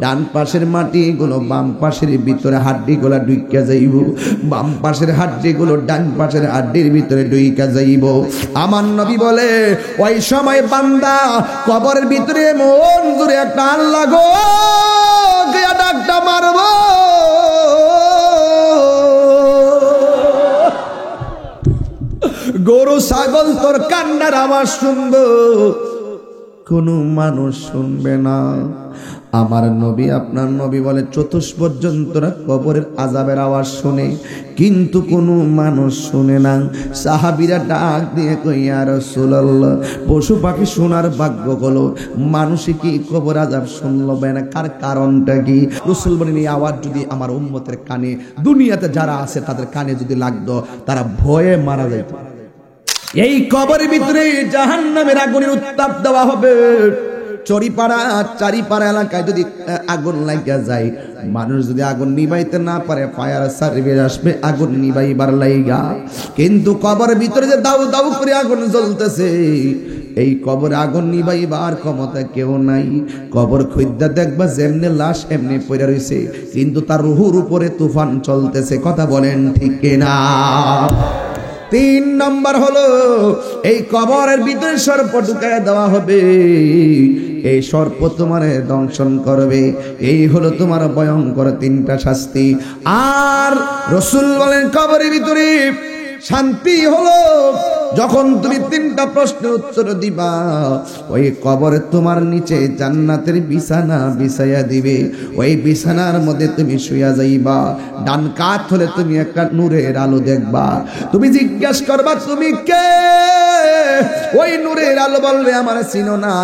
ডান পাশের মাটিগুলো বাম পাশের ভিতরে হাড্ডিগুলো ঢুইকা যাইব, বাম পাশের হাড্ডিগুলো ডান পাশের হাড্ডির ভিতরে ঢুইকা যাইব। আমার নবী বলে ওই সময় বান্দা কবরের ভিতরে মন জুড়ে একটা আল্লাহ গো গিয়া ডাকটা মারব, গরু ছাগল তোর কান্নার আওয়াজ শুনবো, কোনো মানুষ শুনবে না। আমার নবী আপনার নবী বলে চতুষ্পর্যন্তরা কবরের আযাবের আওয়াজ শুনে, কিন্তু কোনো মানুষ শুনে না। সাহাবীরা ডাক দিয়ে কই ইয়া রাসূলুল্লাহ, পশু পাখি শোনার ভাগ্য হলো, মানুষে কি কবর আযাব শুনলো না? কারণটা কি? রাসূল বলেন এই আওয়াজ যদি আমার উম্মতের কানে, দুনিয়াতে যারা আছে তাদের কানে যদি লাগতো, তারা ভয়ে মারা যেত। এই কবরের ভিতরে জাহান্নামের আগুনের উত্তাপ দেওয়া হবে। চারিপাড়া এলাকায় যদি আগুন লাগিয়া যায়, মানুষ যদি আগুন নিভাইতে না পারে, ফায়ার সার্ভিস আসবে আগুন নিভাইবার লাইগা। কিন্তু কবরের ভিতরে যে দাউ দাউ করে আগুন জ্বলতেছে, এই কবরে আগুন নিভাইবার ক্ষমতা কেউ নাই। কবর খুঁজা দেখবা যেমনি লাশ এমনি পড়ে রইছে, কিন্তু তার রুহুর উপরে তুফান চলতেছে। কথা বলেন ঠিক কিনা? 3 নম্বর হলো এই কবরের ভিতরে সর্প ঢুকায় দেওয়া হবে। এই সর্প তোমার দংশন করবে। এই হলো তোমার ভয়ঙ্কর 3টা শাস্তি। আর রাসূল বলেন কবরের ভিতরে শান্তি হলো যখন তুমি 3টা প্রশ্নের উত্তর দিবা, ওই কবরে তোমার নিচে জান্নাতের বিছানা বিছাইয়া দিবে। ওই বিছানার মধ্যে তুমি শুয়া যাইবা। ডান কাত হলে তুমি একটা নূরের আলো দেখবা। তুমি জিজ্ঞাসা করবা তুমি কে? ওই নূরের আলো বলবে আমার চিনো না,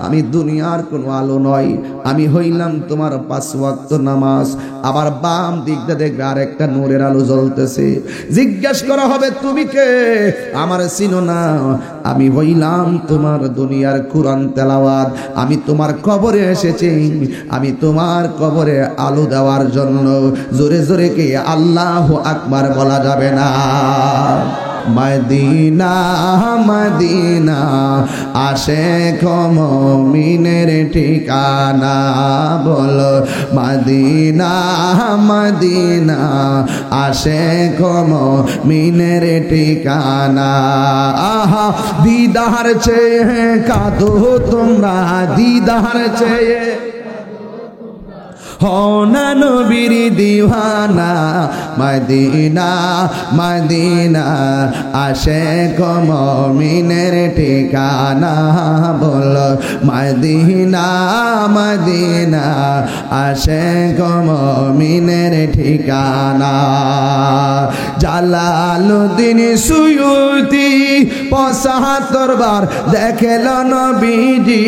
আমি দুনিয়ার কোনো আলো নয়, আমি হইলাম তোমার 5 ওয়াক্ত নামাজ। আবার বাম দিকটা দেখবে আরেকটা নূরের আলো জ্বলতেছে। জিজ্ঞাসা করা হবে তুমি কে? আমার চিনো না, আমি হইলাম তোমার দুনিয়ার কুরআন তেলাওয়াত। আমি তোমার কবরে এসেছি, আমি তোমার কবরে আলো দেওয়ার জন্য। জোরে জোরে কে আল্লাহু আকবার বলা যাবে না? মদিনা মদিনা আশিক মুমিনের ঠিকানা, বলো মদিনা মদিনা আশিক মুমিনের ঠিকানা। আহা দিদার চেয়ে কাঁদো তোমরা, দিদার চেয়ে হোনা নবীর দিওয়ানা। মদিনা মদিনা আশিক মুমিনের ঠিকানা, বলো মদিনা মদিনা আশিক মুমিনের ঠিকানা। জালালউদ্দিন সুয়ুতি ৭৫ বার দেখল নবীজি।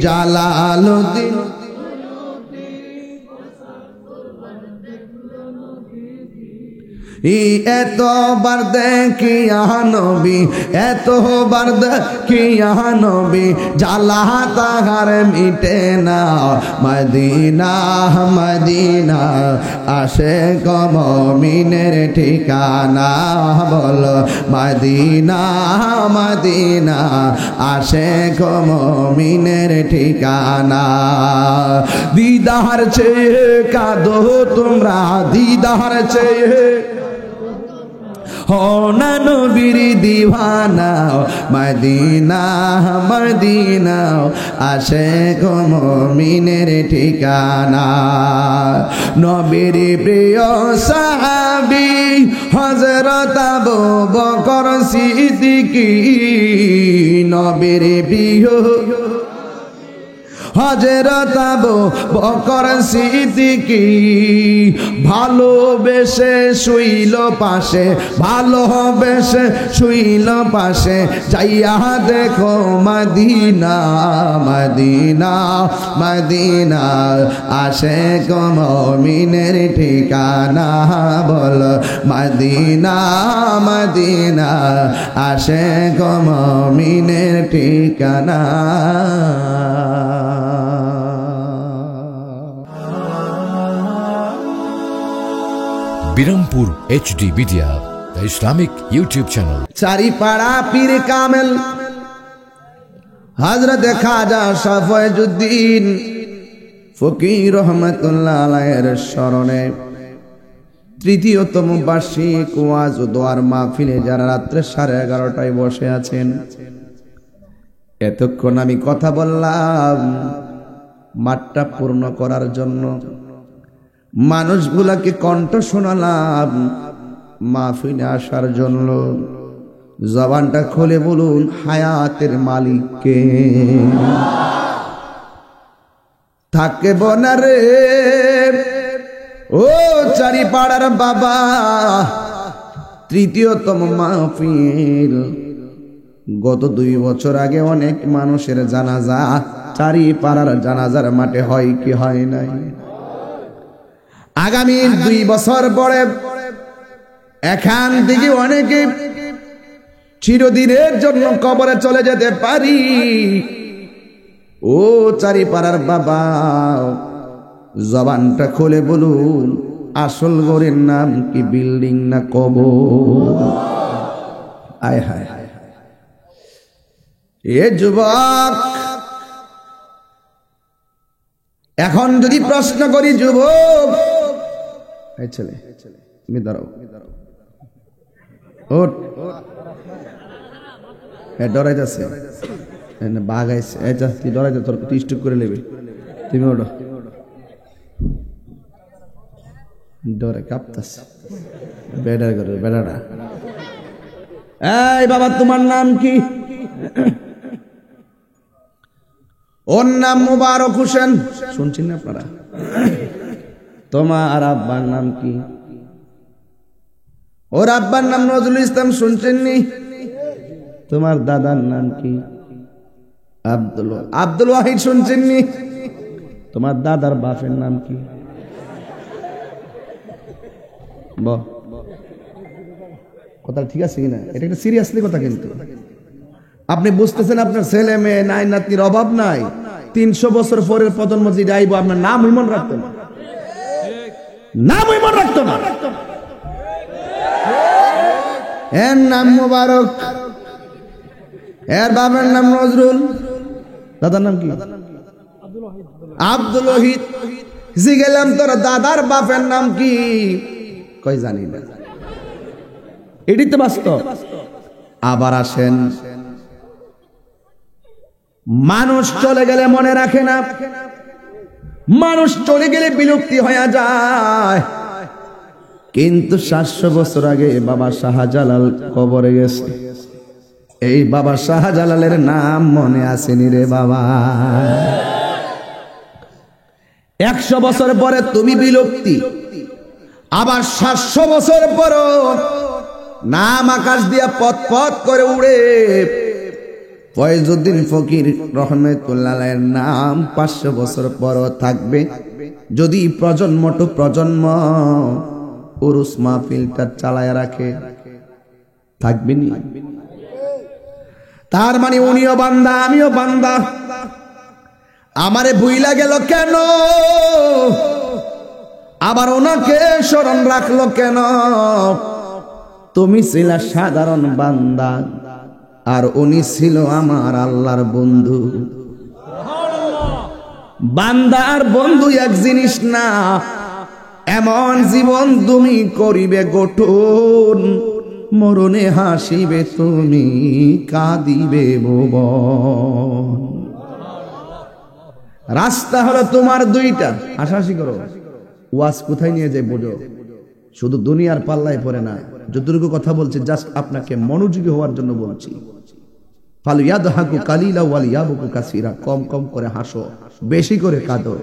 জালালউদ্দিন এতবার দেখিয়া নবী, এতবার দেখিয়া নবী, জ্বালা তাহার মিটে না। মদিনা মদিনা আশিক মুমিনের ঠিকানা, বলো মদিনা মদিনা আশিক মুমিনের ঠিকানা। দিদার চেয়ে কাঁদো তোমরা, দিদার চেয়ে হোনা নবীর দিওয়ানা। মদিনা মদিনা আশিক মুমিনের ঠিকানা। নবীর প্রিয় সাহাবী হযরত আবু বকর সিদ্দিকী, নবীর প্রিয় হযরত আবু বকর সিদ্দিকী, ভালোবেসে শুইল পাশে, ভালোবেসে শুইল পাশে। যাইয়া দেখো মদিনা মদিনা মদিনা আশিক মুমিনের ঠিকানা, বল মদিনা মদিনা আশিক মুমিনের ঠিকানা। Birampur HD media, the Islamic YouTube channel। Charipara পীর কামেল হযরত খাজা শাফঈউদ্দিন ফকির রহমাতুল্লাহ আলাইহির স্মরণে তৃতীয়তম বার্ষিক ওয়াজ ও দোয়ার মাহফিলে যারা রাত্রে 11:30টায় বসে আছেন, এতক্ষণ আমি কথা বললাম মাঠটা পূর্ণ করার জন্য, মানুষগুলাকে কণ্ঠ শোনালাম মাহফিলে আসার জন্য। জবানটা খুলে বলুন হায়াতের মালিক কে? থাকব না রে ও চারিপাড়ার বাবা, তৃতীয়তম মাহফিল। গত 2 বছর আগে অনেক মানুষের জানাজা চারিপাড়ার জানাজার মাঠে হয় কি হয় নাই? আগামী 2 বছর পরে এখান থেকে অনেকে চিরদিনের জন্য কবরে চলে যেতে পারি। ও চারিপাড়ার বাবা, জবানটা খুলে বলুন আসল ঘরের নাম কি, বিল্ডিং না কবর? আয় হায় এ যুবক, এখন যদি প্রশ্ন করি যুবক, এই ছেলে তুমি দাঁড়াও, ওঠ, ডরাই যাচ্ছে বাঘ আইছে, তুই ডরাই যা, তোর স্টুক করে নেবে, তুমি ওঠো, ডরে কাঁপতাছে বেড়ার ঘরে বেড়াটা। এই বাবা তোমার নাম কি? ওর নাম মুবারক হোসেন, শুনছেন না আপনারা? তোমার আব্বার নাম কি? ওর আব্বার নাম নজরুল ইসলাম, শুনছেননি? তোমার দাদার নাম কি? আব্দুল ওয়াহিদ, শুনছেননি? তোমার দাদার বাপের নাম কি? কথা ঠিক আছে কিনা? এটা একটা সিরিয়াসলি কথা, কিন্তু আপনি বুঝতেছেন আপনার ছেলে মেয়ে নাই, নাতির অভাব নাই, 300 বছর পরের প্রজন্ম যেটা আইব আপনার নাম মনে রাখতো না, নাম মনে রাখতো না। এর নাম মুবারক, এর বাবার নাম নজরুল, দাদার নাম কি? আব্দুল ওয়াহিদ। জিগেলাম তোর দাদার বাপের নাম কি? কই জানি না। এটি তো বাস্তব। আবার আসেন, মানুষ চলে গেলে মনে রাখে না, মানুষ চলে গেলে বিলুপ্তি হয়ে যায়। কিন্তু 700 বছর আগে বাবা শাহজালাল কবরে গেছে, এই বাবা শাহজালালের নাম মনে আসেনি রে বাবা? 100 বছর পরে তুমি বিলুপ্তি, আবার 700 বছর পর নাম আকাশ দিয়া পথ পথ করে উড়ে। ফয়জউদ্দিন ফকির রহমাতুল্লাহের নাম 500 বছর পর থাকবে, যদি প্রজন্ম টু প্রজন্ম উরুস মাহফিলটা চালায় রাখে, থাকবেনি। তার মানে উনিও বান্দা, আমিও বান্দা। আমারে ভুইলা গেল কেন? আবার ওনাকে স্মরণ রাখলো কেন? তুমি ছিলা সাধারণ বান্দা, আর উনি ছিল আমার আল্লাহর বন্ধু। বান্দা আর বন্ধু এক জিনিস না। এমন জীবন তুমি করিবে গঠন, মরণে হাসিবে তুমি, কাঁদিবে ভুবন। রাস্তা হলো তোমার দুইটা, হাসাহাসি করো। ওয়াজ কোথায় নিয়ে যায় বোঝো, শুধু দুনিয়ার পাল্লায় পড়ে না। যতটুকু কথা বলছি জাস্ট আপনাকে মনোযোগী হওয়ার জন্য বলছি। ফালইয়াদহাকু কালিলা ওয়ালিয়াবকু কাসীরা, কম কম করে হাসো, বেশি করে কাঁদো।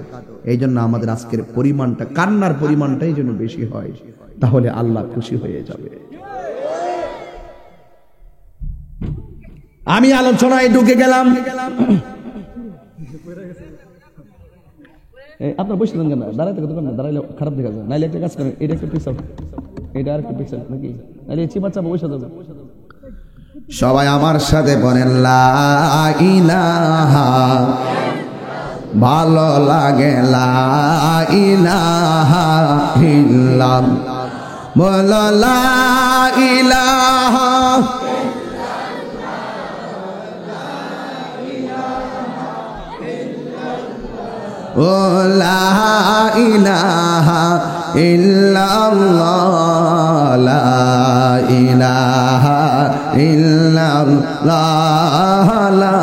এই জন্য আমাদের আজকের পরিমাণটা, কান্নার পরিমাণটাই যেন বেশি হয়, তাহলে আল্লাহ খুশি হয়ে যাবে। আমি আলোচনায় ঢুকে গেলাম। আপনার বসে দেন কেন? দাঁড়াইতে কত না, দাঁড়াইলে খারাপ দেখা যায়। নাইলে একটা কাজ করেন, এটা একটা পিছাও, এটা আর একটা পিছাও নাকি, নাইলে চিমা চাপা বসে দেবো। সবাই আমার সাথে বলেন লা ইলাহা, ভালো লাগে লা ইলাহা ইল্লাল্লাহ, বলো লা ইলাহা। ও লা ইলাহা ইল্লাল্লাহ লা ইলাহা ইল্লাল্লাহ লা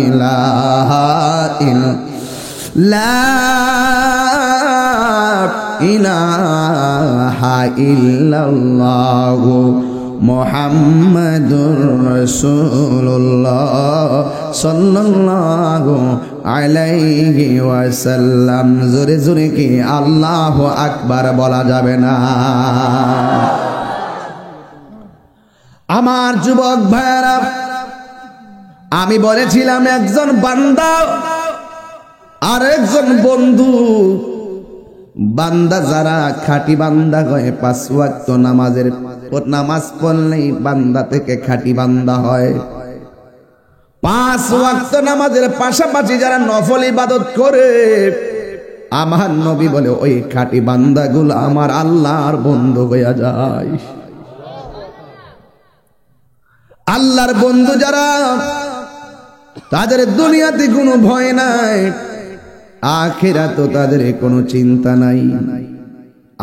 ইলাহা লা ইলাহা ইল্লাল্লাহ মুহাম্মাদুর রাসূলুল্লাহ সাল্লাল্লাহু আলাইহি ওয়াসাল্লাম। জোরে জোরে কি আল্লাহু আকবার বলা যাবে না? আমার যুবক ভাইরা, আমি বলেছিলাম একজন বান্দা আর একজন বন্ধু। বান্দা যারা খাঁটি বান্দা হয়, 5 ওয়াক্ত নামাজ পড়লেই বান্দা থেকে খাঁটি বান্দা হয়। 5 ওয়াক্ত নামাজের পাশাপাশি যারা নফল ইবাদত করে, আমার নবী বলে ওই খাঁটি বান্দাগুলো আমার আল্লাহর বন্ধু হয়ে যায়। আল্লাহর বন্ধু যারা, তাদের দুনিয়াতে কোনো ভয় নাই, আখিরাতে তাদের কোনো চিন্তা নাই।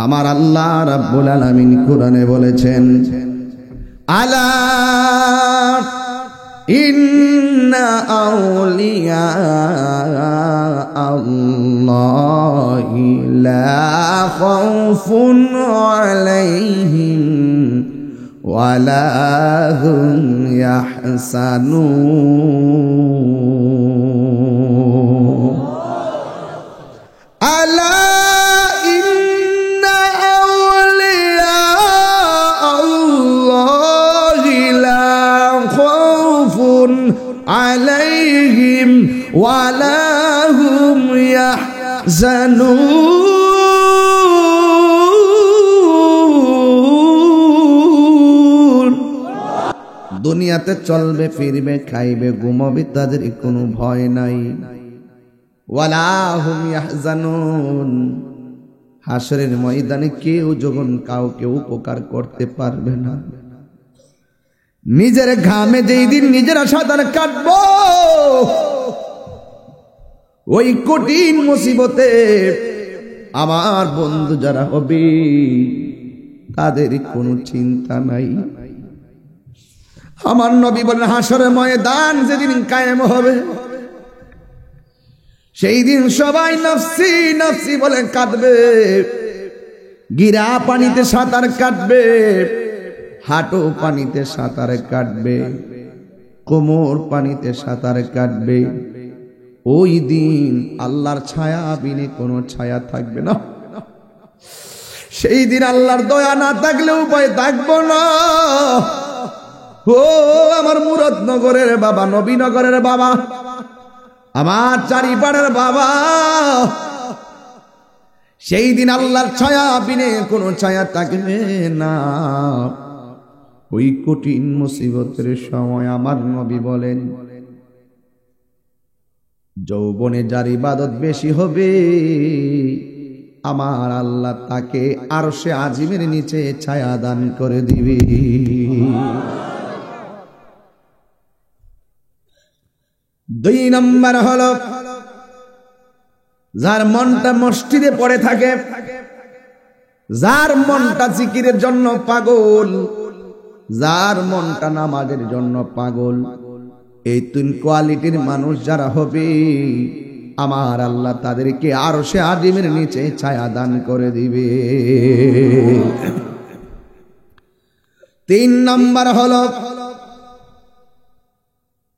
আমার আল্লাহ রাব্বুল আলামিন কোরআনে বলেছেন, আলা ইন্না আউলিয়া আল্লাহি লা খাউফুন আলাইহিম ওয়ালা হুম ইয়াহসানুন। আলা ইন্না আউলিয়া আল্লাহি লা খাউফুন আলাইহিম ওয়ালা হুম ইয়াহজানুন। দুনিয়াতে চলবে ফিরবে খাইবে ঘুমাবে, তাদের কোনো ভয় নাই। ওয়ালা হুম ইয়াহজানুন। হাসরের ময়দানে কেউ যখন কাউকে উপকার করতে পারবে না। নিজের ঘামে যেই দিন নিজেরা সাঁতার কাটবো, ওই কঠিন মুসিবতে আমার বন্ধু যারা হবে তাদের কোনো চিন্তা নাই। আমার নবী বলেন, হাসরের ময়দান যেদিন কায়েম হবে, সেই দিন সবাই নফসি নফসি বলে কাঁদবে। গিরা পানিতে সাঁতার কাটবে, হাঁটু পানিতে সাঁতার কাটবে, কোমর পানিতে সাঁতার কাটবে। ওই দিন আল্লাহর ছায়া বিনে কোনো ছায়া থাকবে না। সেই দিন আল্লাহর দয়া না থাকলে উপায় থাকবো না। ও আমার মুরাদনগরের বাবা, নবীনগরের বাবা, আমার চারিপাড়ের বাবা, সেই দিন আল্লাহর ছায়া বিনে কোনো ছায়া থাকবে না। ওই কঠিন মুসিবতের সময় আমার নবী বলেন, যৌবনে যার ইবাদত বেশি হবে, আমার আল্লাহ তাকে আরশে আজিমের নিচে ছায়া দান করে দিবে। দুই নম্বর হলো, যার মনটা মসজিদে পড়ে থাকে, যার মনটা জিকিরের জন্য পাগল, যার মনটা নামাজের জন্য পাগল, এই 3 কোয়ালিটির মানুষ যারা হবে, আমার আল্লাহ তাদেরকে আরশে আজিমের নিচে ছায়া দান করে দিবে। 3 নম্বর হলো,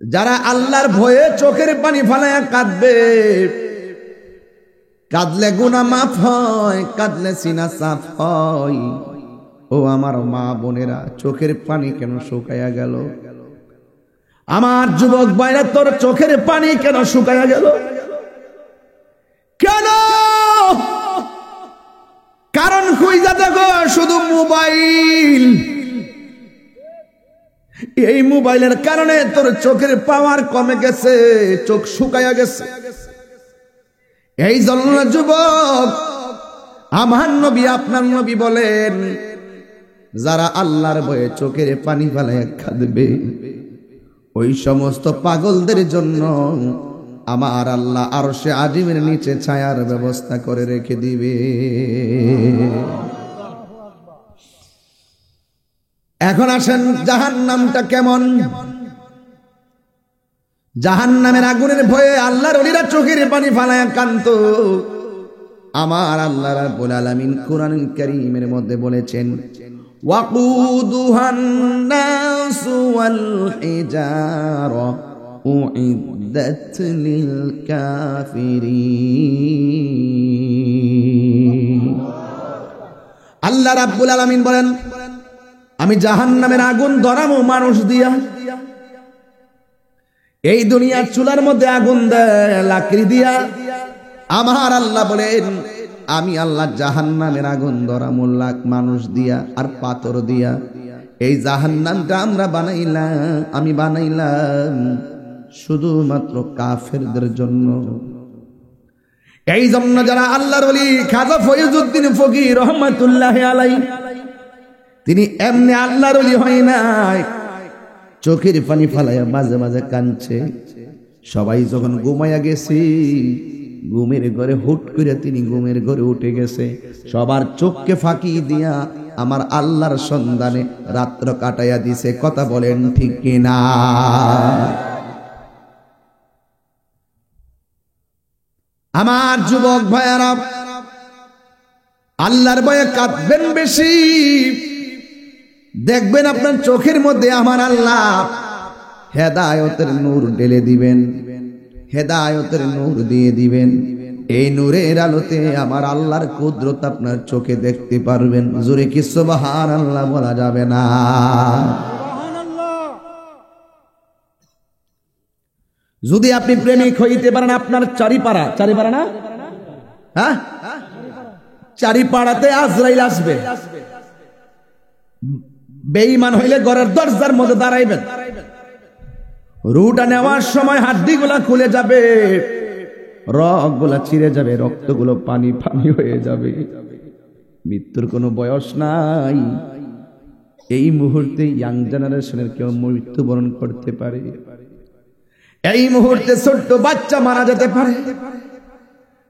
যারা আল্লাহর ভয়ে চোখের পানি ফালায়া কাঁদবে। কাঁদলে গুনাহ মাফ হয়, কাঁদলে সিনা সাফ হয়। ও আমার মা বোনেরা, চোখের পানি কেন শুকায়া গেল? আমার যুবক ভাইরা, তোর চোখের পানি কেন শুকায়া গেল? কেন? কারণ খুঁজা দেখো, শুধু মোবাইল। এই মোবাইলের কারণে তোর চোখের পাওয়ার কমে গেছে, চোখ শুকায়া গেছে। এই জন্য যুবক, আমার নবী, আপনার নবী বলেন, যারা আল্লাহর ভয়ে চোখের পানি ফেলায় কাঁদবে, ওই সমস্ত পাগলদের জন্য আমার আল্লাহ আরশে আজিমের নিচে ছায়ার ব্যবস্থা করে রেখে দিবে। এখন আসেন জাহান্নামটা কেমন। জাহান্নামের আগুনের ভয়ে আল্লাহর ওলিরা চোখের পানি ফালায়া কাঁদত। আমার আল্লাহ রাব্বুল আলামিন কোরআনুল কারীমের মধ্যে বলেছেন, ওয়াকুদুহান নাসু ওয়াল হিজারা উইদ্দাত লিল কাফিরিন। আল্লাহ রাব্বুল আলামিন বলেন, আমি জাহান্নামের আগুন ধরাবো মানুষ দিয়া। এই দুনিয়ার চুলার মধ্যে আগুন দেয় লাকড়ি দিয়া। আমার আল্লাহ বলেন, আমি আল্লাহ জাহান্নামের আগুন ধরাবো মানুষ দিয়া আর পাথর দিয়া। এই জাহান্নামটা আমি বানাইলাম শুধুমাত্র কাফেরদের জন্য। এই জন্য যারা আল্লাহর ওলি খাজা ফয়জুদ্দিন ফকির রহমাতুল্লাহ আলাইহি, তিনি এমনি আল্লাহর ওলি হয় নাই, চোখের পানি ফালাইয়া মাঝে মাঝে কাঁদছে। সবাই যখন ঘুমাইয়া গেছে, ঘুমের ঘরে হুট করে তিনি ঘুমের ঘরে উঠে গেছে। সবার চোখকে ফাঁকি দিয়া আমার আল্লাহর সন্ধানে রাত্র কাটাইয়া দিছে। কথা বলেন ঠিক কিনা? আমার যুবক ভাইয়ারা, আল্লাহর ভয়ে কাঁদবেন বেশি, দেখবেন আপনার চোখের মধ্যে আমার আল্লাহ হেদায়েতের নূর ঢেলে দিবেন, হেদায়েতের নূর দিয়ে দিবেন। এই নূরের আলোতে আমার আল্লাহর কুদরত আপনার চোখে দেখতে পারবেন। জোরে কি সুবহানাল্লাহ বলা যাবে না? যদি আপনি প্রেমিক হইতে পারেন, আপনার চারিপাড়া না, হ্যাঁ, চারিপাড়াতে আজরাইল আসবে। বেঈমান হইলে ঘরের দরজার মধ্যে দাঁড়াইবেন। রুটা নেওয়ার সময় হাড্ডিগুলা খুলে যাবে, রগগুলা ছিঁড়ে যাবে, রক্তগুলো পানি পানি হয়ে যাবে। মৃত্যুর কোনো বয়স নাই। এই মুহূর্তে ইয়াং জেনারেশনের কেউ মৃত্যুবরণ করতে পারে। এই মুহূর্তে ছোট্ট বাচ্চা মারা যেতে পারে।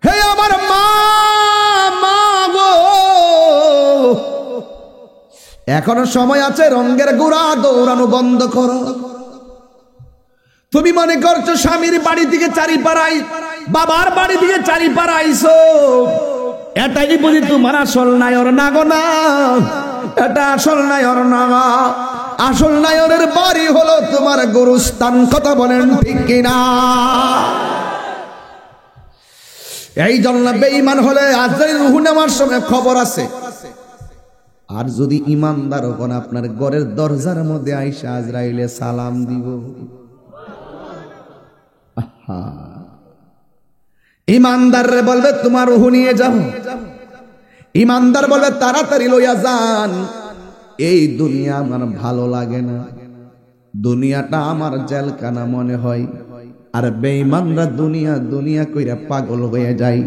হে আমার মা, মা গো, এখনো সময় আছে। রঙের গোড়া দৌড়ানো বন্ধ করো। তুমি মনে করছো স্বামীর বাড়ি থেকে চারিপাড়াই, বাবার বাড়ি থেকে চারিপাড়া আইছো, এটাই বুঝি তোমার আসল নায়র? না গো না, এটা আসল নায়র না। আসল নায়রের বাড়ি হলো তোমার গুরুস্থান। কথা বলেন ঠিক কিনা? এই জন্য বেঈমান হলে আজরাইল রূহ নেওয়ার সময় খবর আছে। আর যদি ইমানদার হন, আপনার ঘরের দরজার মধ্যে আইসা আজরাইলে সালাম দিব। ইমানদার রে বলবে তোমার রূহ নিয়ে যাব। ইমানদার বলবে তাড়াতাড়ি লইয়া যান। এই দুনিয়া আমার ভালো লাগে না, দুনিয়াটা আমার জেলখানা মনে হয়। আর বেঈমানরা দুনিয়া দুনিয়া কইরা পাগল হয়ে যায়,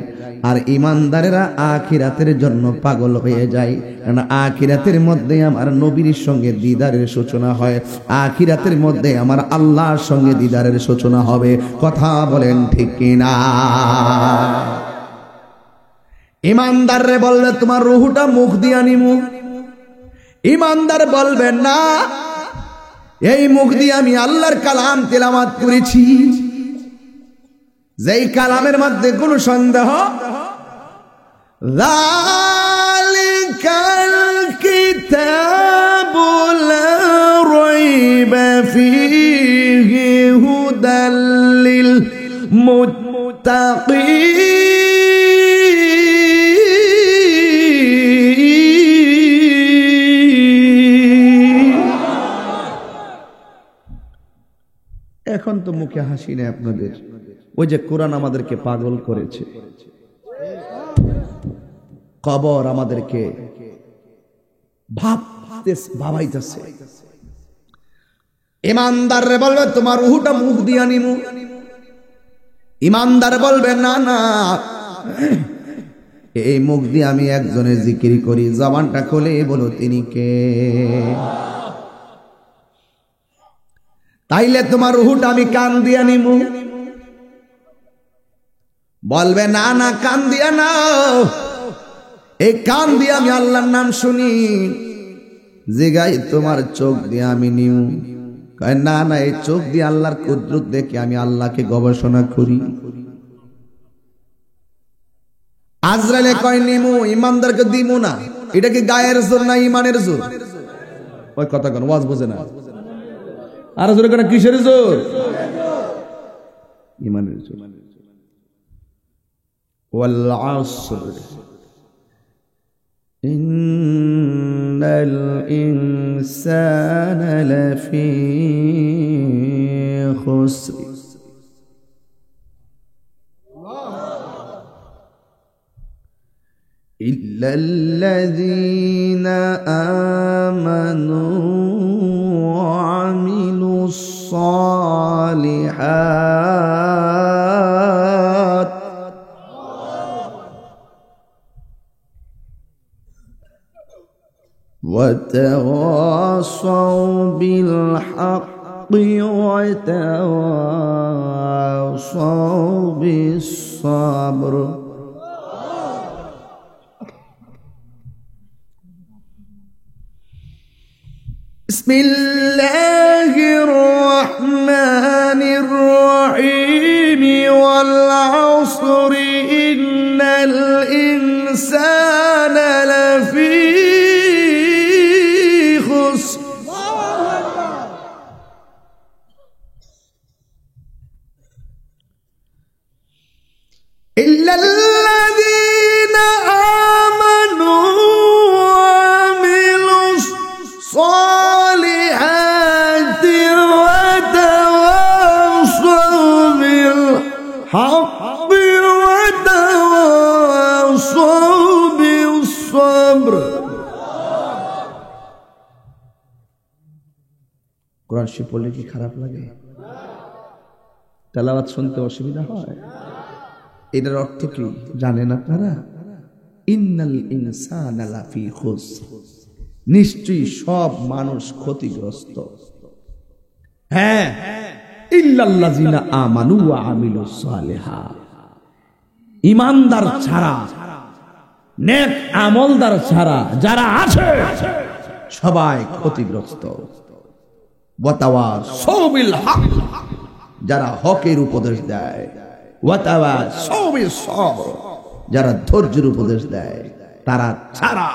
আর ইমানদারেরা আখিরাতের জন্য পাগল হয়ে যায়। কারণ আখিরাতের মধ্যে আমার নবীর সঙ্গে দিদারের সূচনা হয়, আখিরাতের মধ্যে আমার আল্লাহর সঙ্গে দিদারের সূচনা হবে। কথা বলেন ঠিক কিনা? ইমানদার রে বললে তোমার রূহটা মুখ দিয়া নিমু। ইমানদার বলবে না, এই মুখ দিয়ে আমি আল্লাহর কালাম তেলাওয়াত করেছি, যেই কালামের মধ্যে কোনো সন্দেহ। যালিকাল কিতাবু লা রাইবা ফীহি হুদাল লিল মুত্তাকিন। এখন তো মুখে হাসি নেই আপনাদের। ওই যে কোরআন আমাদেরকে পাগল করেছে, কবর আমাদেরকে ভাবাইতেছে। ইমানদার রে বলবে তোমার রূহটা মুখ দিয়া নিমু। ইমানদার বলবে না না, এই মুখ দিয়ে আমি একজনের জিকির করি, জবানটা খুলে বলো তিনি কে। তাইলে তোমার রূহটা আমি কান দিয়া নিমু। বলবে না না, কান দিয়া নাও, এই কান দিয়ে আমি আল্লাহর নাম শুনি। জিগাই তোমার চোখ দিয়ে আমি নিউ, কয় না না, এই চোখ দিয়ে আল্লাহর কুদরত দেখে আমি আল্লাহকে গবেষণা করি। আজরাইলে কয় নিমু, ইমানদারকে দিমু না। এটা কি গায়ের জোর না ইমানের জোর? ওই কথা কোন ওয়াজ বোঝে না। আর জোরে কোন কিসের জোর? ইমানের জোর। ওয়াল আসর ইন্নাল ইনসানা লাফি খুসর إلا الذين آمنوا وعملوا الصالحات وتواصوا بالحق وتواصوا بالصبر بسم الله الرحمن الرحيم والعصر إن الإنسان لفي خسر إلا الذين آمنوا وعملوا الصالحات وتواصوا بالحق وتواصوا بالصبر কোরআন শরীফ পড়লে কি খারাপ লাগে? তেলাওয়াত শুনতে অসুবিধা হয়? এটার অর্থ কি জানেন আপনারা? ইন্নাল ইনসানা লাফি খুসর, নিশ্চয়ই সব মানুষ ক্ষতিগ্রস্ত। হ্যাঁ, ইল্লাল্লাযিনা আমানু ওয়া আমিলুস সালিহাত, ঈমানদার ছাড়া, নেক আমলদার ছাড়া যারা আছে সবাই ক্ষতিগ্রস্ত। ওয়া তাওয়াসাউ বিল হক, যারা হকের উপদেশ দেয়। ওয়া তাওয়াসাউ বিস সবর, যারা ধৈর্যের উপদেশ দেয়। তারা ছাড়া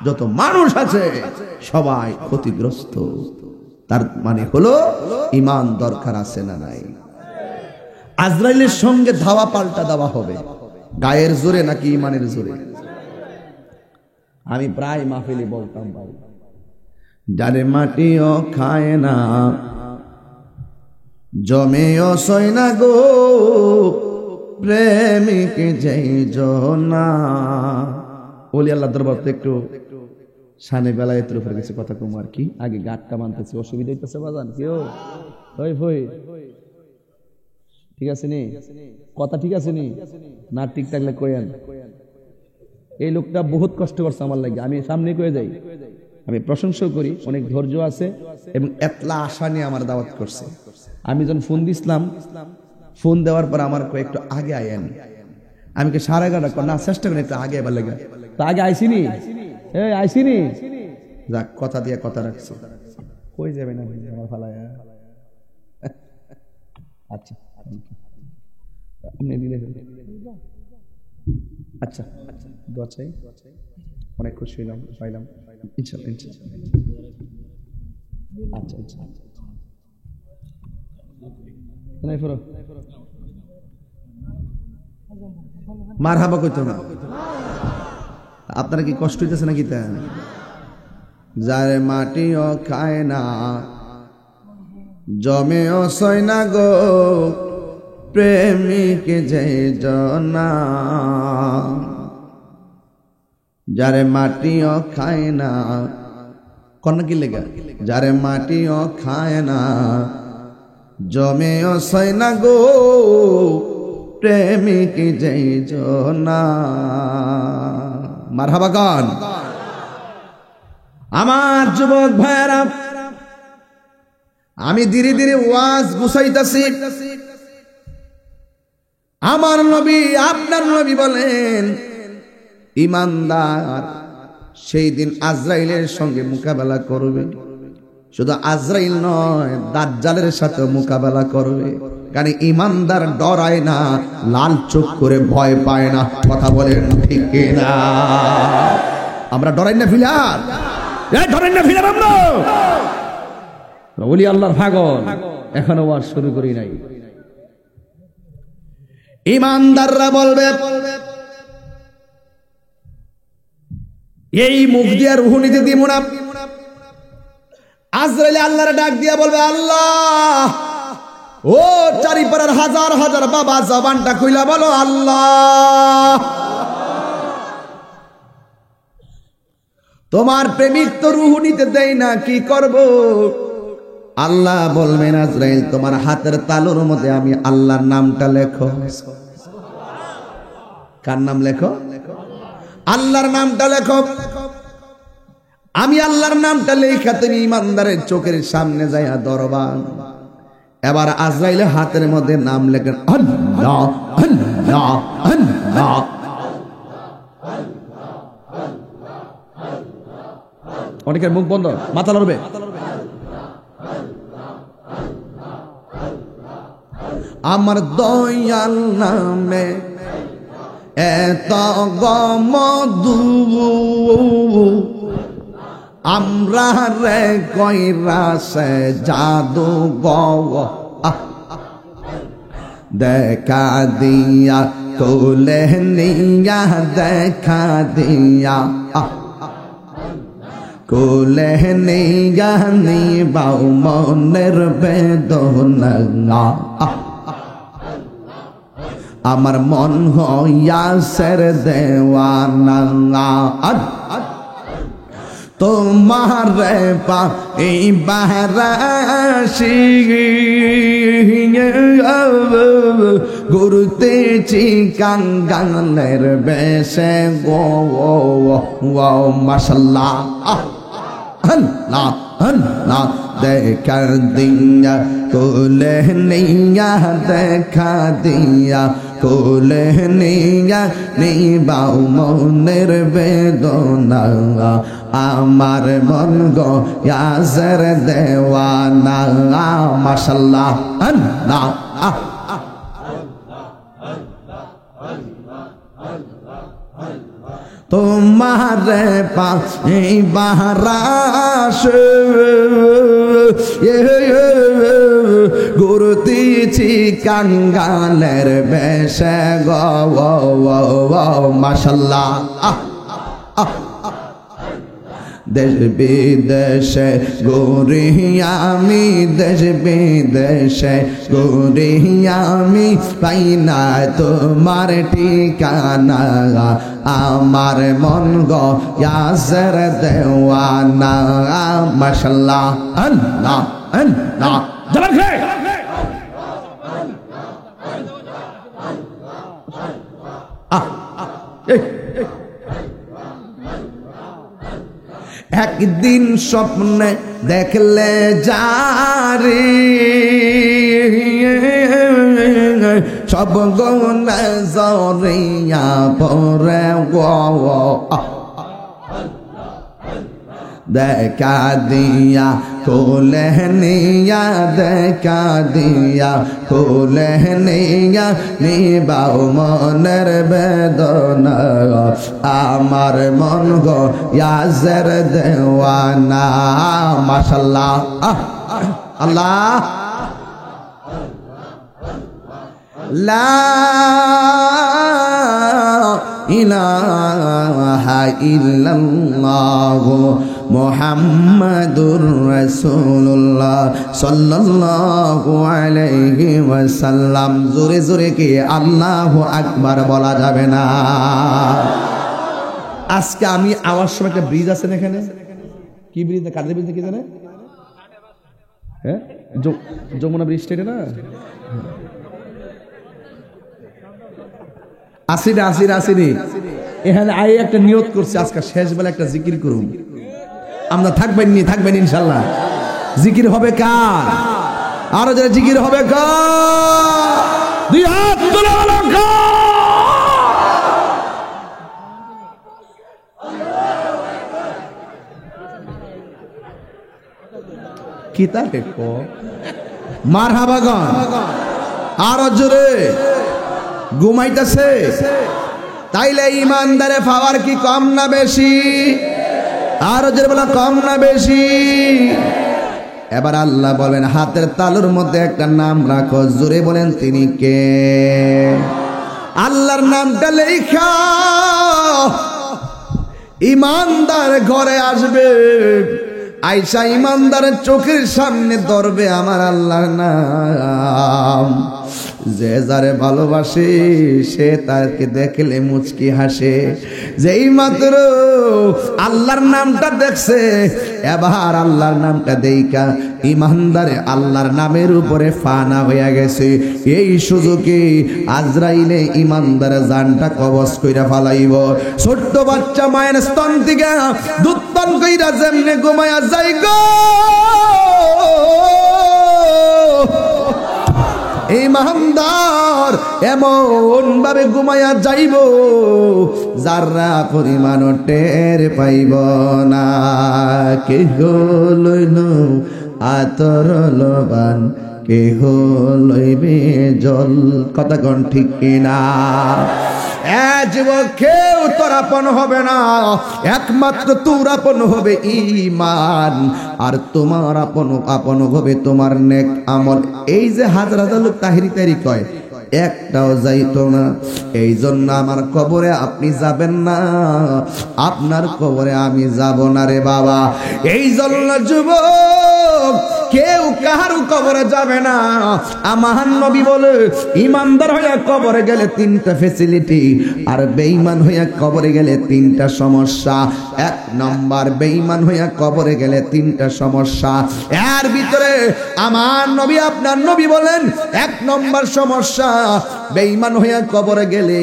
যত মানুষ আছে সবাই ক্ষতিগ্রস্ত। তার মানে হলো ঈমান দরকার আছে না নাই? আজরাইলের সঙ্গে ধাওয়া পাল্টা দেওয়া হবে, গায়ের জোরে নাকি ঈমানের জোরে? আমি প্রায় মাহফিলে বলতাম, ভাই যারে মাটিও খায় না জমেও সয় না গো, প্রেমিক যেই জনা। ওলি আল্লাহ দরবার তো একটু সানে বেলায় এর উপরে কিছু কথা কম আর কি। আগে গাটটা মানতেছি, অসুবিধা হইতেছে বাজান কেউ? ওই ভই ঠিক আছে নি? কথা ঠিক আছে নি? না ঠিক থাকলে কইেন। এই লোকটা বহুত কষ্ট করছে আমার লাগে, আমি সামনে কয়ে যাই। আমি প্রশংসা করি, অনেক ধৈর্য আছে এবং এতলা আশা নিয়ে আমার দাওয়াত করছে। আমি যখন ফোন দিছিলাম, ফোন দেওয়ার পর আমার একটু আগে আয়েন। আমি কি 11:30 না চেষ্টা করি একটু আগে এবার লাগে, তো আগে আইসিনি, এই আইসিনি, যাক কথা দিয়ে কথা রাখছি। কই যাবে না আমার ফালায়? আচ্ছা আপনি দিলে আচ্ছা দোয়া চাই, অনেক খুশি হইলাম পাইলাম ইনশাআল্লাহ ইনশাআল্লাহ। আচ্ছা আচ্ছা নাই ফরো মারহাবা কইতো না। আপনারা কি কষ্ট হইতেছে নাকি? তা যারে মাটিও খায় না জমেও সয় না গো, প্রেমিক যে জনা। যারে মাটিও খায় না, কন্যা কি লেগা? যারে মাটিও খায় না জমেও সয় না গো, প্রেমিক যে জনা। মারহাবা গান। আমার যুবক ভাইয়েরা, আমি ধীরে ধীরে ওয়াজ গুছাইতাছি। আমার নবী আপনার নবী বলেন ইমানদার সেই দিন আজরাইলের সঙ্গে মোকাবেলা করবে। শুধু আজরাইল নয়, দাজ্জালের সাথে মোকাবেলা করবে। কারণ ইমানদার ডরায় না, লাল চোখ করে ভয় পায় না। কথা বলেন ঠিক না? আমরা ডরাই না ফিলার, ডরাই না ফিলার। আমরা বলি আল্লাহর পাগল, এখনো আর শুরু করি নাই। ইমানদাররা বলবে এই মুখ দিয়ে রূহ নিতে দিব না। আজরাইল আল্লাহর ডাক দিয়া বলবে আল্লাহ, ও চারিপাড়ার হাজার হাজার বাবা জবানটা খুইলা বলো আল্লাহ। তোমার প্রেমিক তো রূহ নিতে দেয় না, কি করব? আল্লাহ বলবেন আজরাইল তোমার হাতের তালুর মধ্যে আমি আল্লাহর নামটা লেখো। কার নাম লেখো? আল্লাহর নামটা লেখো। আমি আল্লাহর নামটা লেখা তুমি ইমানদারের চোখের সামনে যাইয়া ধরবা। এবার আজরাইল হাতের মধ্যে নাম লেখেন আল্লাহ আল্লাহ আল্লাহ। অনেকের মুখ বন্ধ, মাথা লড়বে। আমার দয়াল নামে এত গমদু আমরা রে কইরা সে জাদু গো দেখা দিয়া তোলে নিয়া দেখা দিয়া কোলে নিয়া নিবাও মনের বেদনা। আমার মন হইয়াছের দেওয়ানা তোমার পাইবারাশি ঘুরতেছি কাঙ্গালের বেশে গো মাশাল্লাহ আল্লাহ আল্লাহ। দেখা দিয়া কোলে নিয়া দেখা দিয়া কোলে নিয়া নিবাও মনের বেদনা। আমার মন গো ইয়াসের দেওয়ানা মাশাল্লাহ আল্লাহ। তোমার পাইবারাশ ঘুরতেছি কাঙ্গালের বেশে গো মাশাল্লাহ। দেশ বিদেশে ঘুরি আমি, দেশ বিদেশে ঘুরি আমি, পাই না তোমার ঠিকানা। আমার মন গো ইয়াসের দেওয়ানা মাশাল্লাহ আল্লাহ আল্লাহ। জবান খে একদিন স্বপ্নে দেখলে যারে সব গুনাহ জরিয়া পরে গো দেখা দিয়া কোলে নিয়া দেখা দিয়া কোলে নিয়া নিবাও মনের বেদনা। আমার মন গো ইয়াসের দেওয়ানা মাশাল্লাহ আল্লাহ। লা ইলাহা ইল্লাল্লাহ মুহাম্মাদুর রাসূলুল্লাহ সাল্লাল্লাহু আলাইহি ওয়াসাল্লাম। জোরে জোরে কি আল্লাহু আকবার বলা যাবে না? আজকে আমি আওয়াজ সময় একটা ব্রিজ আছে না এখানে, কি ব্রিজ? কাদের ব্রিজ কি জানে? হ্যাঁ, যমুনা ব্রিজ এটা না? আসিরে আসিরে আসিরে এখানে আই একটা নিয়ত করছে আজকে শেষ বেলা একটা জিকির করুন। আমরা থাকবেন ইনশাল্লাহ। জিকির হবে কার? আরো যারা জিকির হবে কার? দুই হাত তুলে বলো কি তা দেখো মারহাবা গান আরো জোরে ঘুমাইতেছে তাইলে ইমানদারে পাওয়ার কি কম না বেশি আরো জোরে বলা কম না বেশি এবার আল্লাহ বলেন হাতের তালুর মধ্যে একটা নাম রাখো জোরে বলেন তিনি কে আল্লাহর নামটা লেখা ইমানদার ঘরে আসবে আয়েশা ইমানদারের চোখের সামনে ধরবে আমার আল্লাহর নাম যে যারে ভালোবাসে সে তাকে দেখলে মুচকি হাসে যেই মাত্র আল্লাহর নামটা দেখছে এবার আল্লাহর নামটা দেইকা ইমানদারে আল্লাহর নামের উপরে ফানা হয়ে গেছে এই সুযোগে আজরাইলে ইমানদারে জানটা কবজ কইরা ফালাইব ছোট্ট বাচ্চা মায়ের স্তন থেকে দুধ পান কইরা যেমনে ঘুমায়া যায় গো ইমানদার এমন ভাবে ঘুমায়া যাইব যারা পরিমাণ টের পাইব না কেহ লইল আতর লবান কেহ লইবে জল কথা কোন ঠিক কিনা যুবক কেউ তোর আপন হবে না একমাত্র তোর আপন হবে ঈমান আর তোমার আপন হবে তোমার নেক আমল এই যে হাজার হাজার লোক তাহিরি তাহিরি কয় একটাও যাইতো না এই জন্য আমার কবরে আপনি যাবেন না আপনার কবরে আমি যাব না রে বাবা এই জন্য যুবক কেউ কাহার কবরে যাবে না আমার নবী বলে ইমানদার হইয়া কবরে গেলে তিনটা ফ্যাসিলিটি আর বেঈমান হইয়া কবরে গেলে তিনটা সমস্যা এক নাম্বার বেঈমান হইয়া কবরে গেলে তিনটা সমস্যা এর ভিতরে আমার নবী আপনার নবী বলেন এক নম্বর সমস্যা বেঈমান হইয়া কবরে গেলে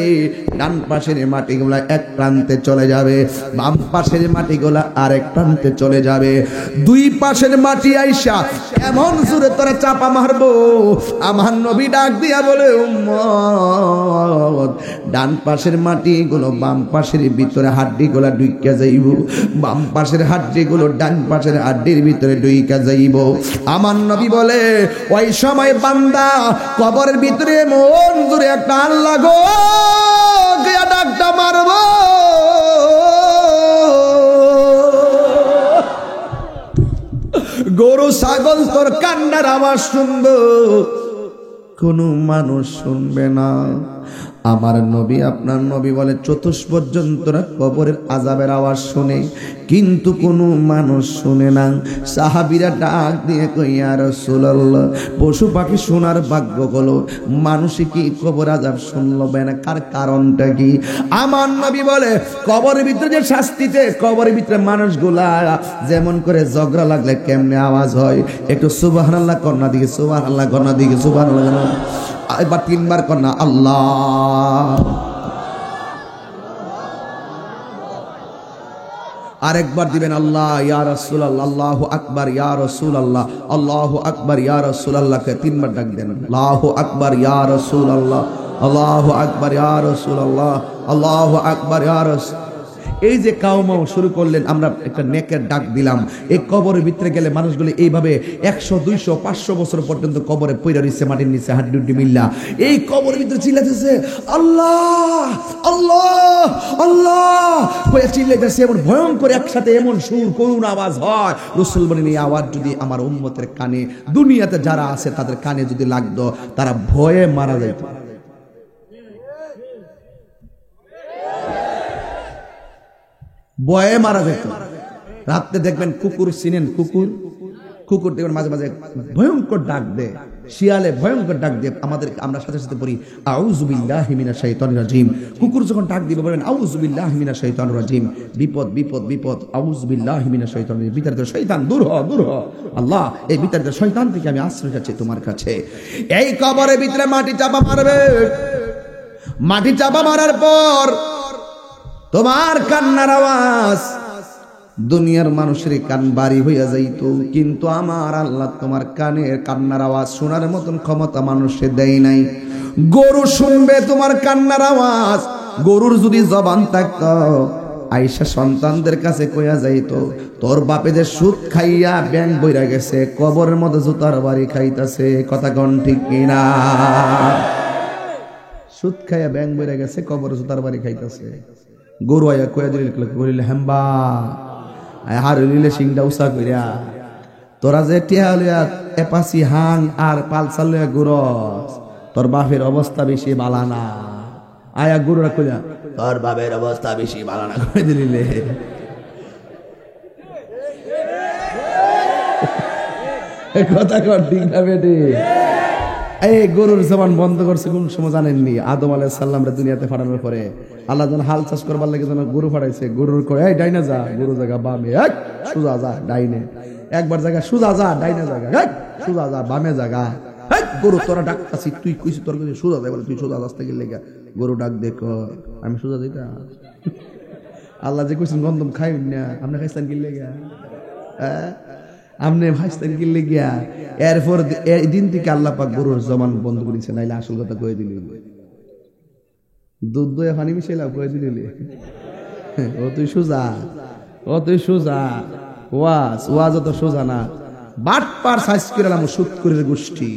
ডান পাশের মাটিগুলা এক প্রান্তে চলে যাবে বাম পাশের মাটিগুলা আরেক প্রান্তে চলে যাবে দুই পাশের মাটি আইসা এমন জোরে তোরা চাপা মারবো আমার নবী ডাক দিয়া বলে উম্মত ডান পাশের মাটিগুলো বাম পাশের ভিতরে হাড্ডিগুলা ঢুইকা যাইব বাম পাশের হাড্ডিগুলো ডান পাশের হাড্ডির ভিতরে ঢুইকা যাইব আমার নবী বলে ওই সময় বান্দা কবরের ভিতরে মন জোরে একটা আল্লাহ গো গিয়া ডাকটা মারবো গরু ছাগল তোর কান্নার আওয়াজ শুনবো কোন মানুষ শুনবে না আমার নবী আপনার নবী বলে চতুষ্পর্যন্তরা কবরের আযাবের আওয়াজ শুনে কিন্তু কোনো মানুষ শুনে না সাহাবীরা ডাক দিয়ে কই ইয়া রাসূলুল্লাহ পশু পাখি শোনার ভাগ্য হলো মানুষই কি কবর আযাব শুনলো না কার কারণটা কি আমার নবী বলে কবরের ভিতরে যে শাস্তিতে কবরের ভিতরে মানুষগুলা যেমন করে ঝগড়া লাগলে কেমনে আওয়াজ হয় একটু সুবহানাল্লাহ কন্না দিকে সুবহানাল্লাহ কন্না দিকে সুবহানাল্লাহ এবার তিনবার কন্যা আল্লাহ আরেকবার দিবেন আল্লাহ ইয়া রাসূলুল্লাহ আল্লাহু আকবার ইয়া রাসূলুল্লাহ আল্লাহু আকবার ইয়া রাসূলুল্লাহ কে তিনবার ডাক দেন আল্লাহু আকবার ইয়া রাসূলুল্লাহ আল্লাহু আকবার ইয়া রাসূলুল্লাহ আল্লাহু আকবার ইয়া রাসূল এই যে কাউমাও শুরু করলেন আমরা একটা নেকের ডাক দিলাম এই কবরের ভিতরে গেলে মানুষগুলো এইভাবে 100 200 500 বছর পর্যন্ত কবরে পইরা রইছে মাটির নিচে হাড্ডি মিল্লা এই কবরের ভিতরে চিল্লাতেছে আল্লাহ আল্লাহ আল্লাহ কইয়া চিল্লাইতেছে এমন ভয়ঙ্কর একসাথে এমন সুর করুণ আওয়াজ হয় রাসূল বলেন এই আওয়াজ যদি আমার উম্মতের কানে দুনিয়াতে যারা আছে তাদের কানে যদি লাগতো তারা ভয়ে মারা যেত বয়ে মারা যেত রাতে দেখবেন কুকুর চিনেন কুকুর দেখবেন মাঝে মাঝে ভয়ঙ্কর ডাক দেয় শিয়ালে ভয়ঙ্কর ডাক দিয়ে আমরা সাথে সাথে পড়ি আউযু বিল্লাহি মিনাশ শাইতানির রাজিম কুকুর যখন ডাক দিবে বলেন আউযু বিল্লাহি মিনাশ শাইতানির রাজিম বিপদ বিপদ বিপদ আউযু বিল্লাহি মিনাশ শাইতানির রাজিম বিতাড়িত শয়তান দূর হ আল্লাহ এই বিতাড়িত শয়তান থেকে আমি আশ্রয় চাচ্ছি তোমার কাছে এই কবরের ভিতরে মাটি চাপা মারবে মাটি চাপা মারার পর তোমার কান্নার আওয়াজ দুনিয়ার মানুষের কান বাড়ি হইয়া যাইত কিন্তু আমার আল্লাহ তোমার কানের কান্নার আওয়াজ শোনার মতন ক্ষমতা মানুষে দেয় নাই গরু শুনবে তোমার কান্নার আওয়াজ। গরুর যদি জবান থাকতো আয়েশা সন্তানদের কাছে কইয়া যাইতো, তোর বাপে যে সুদ খাইয়া ব্যাং বইরা গেছে, কবরের মধ্যে জুতার বাড়ি খাইতাছে। কথা কোন ঠিক কিনা? সুদ খাইয়া ব্যাং বইরা গেছে, কবরে জুতার বাড়ি খাইতাছে। গরু আয়া কইয়া দিল হেম্বা হার লিলে সিংটা উষা কইরা, তোরা যে টিয়া লইয়া এপাসি হাং আর পালসাল লইয়া ঘুরস, তোর বাপের অবস্থা বেশি বালা না। আয়া গরুরা কইয়া তোর বাপের অবস্থা বেশি বালা না কই দিলে। কথা কর ঠিক না বেটি? এই গরুর জবান বন্ধ করছে কোন সময় জানেননি? আদম আলাইহিস সালামরে দুনিয়াতে পাঠানোর পরে আল্লাহ যখন হাল চাষ করবার লাগে যখন গরু পাঠাইছে, গরুর কয় এই ডাইনা যা, গরু জায়গা বামে, এই সুজা যা ডাইনে, একবার জায়গা সুজা যা ডাইনে জায়গা, এই সুজা যা বামে জায়গা, এই গরু তোরা ডাকতাছিস, তুই কইছিস তোর কাছে সুজা যায় বলে তুই সুজা রাস্তা গেলে গরু ডাক দেখো আমি সুজা দিতা। আল্লাহ যে কইছেন গন্ধম খাইন না, আপনি খাইছেন কি লেগা? হ্যাঁ আপনি ভাইস্তান কি লেগিয়া? এরপর এই দিন থেকে আল্লাহ পাক গরুর জবান বন্ধ করেছে, নাইলে আসল কথা কয়ে দিলি, দুধ দয়ে পানি মিশাইলাম কয়ে দিলি। ও তুই সোজা, ও তুই সোজা, ওয়াজ ওয়াজ তো সোজা না, বাট পার সাইজ করে এলাম সুদ করে গোষ্ঠী।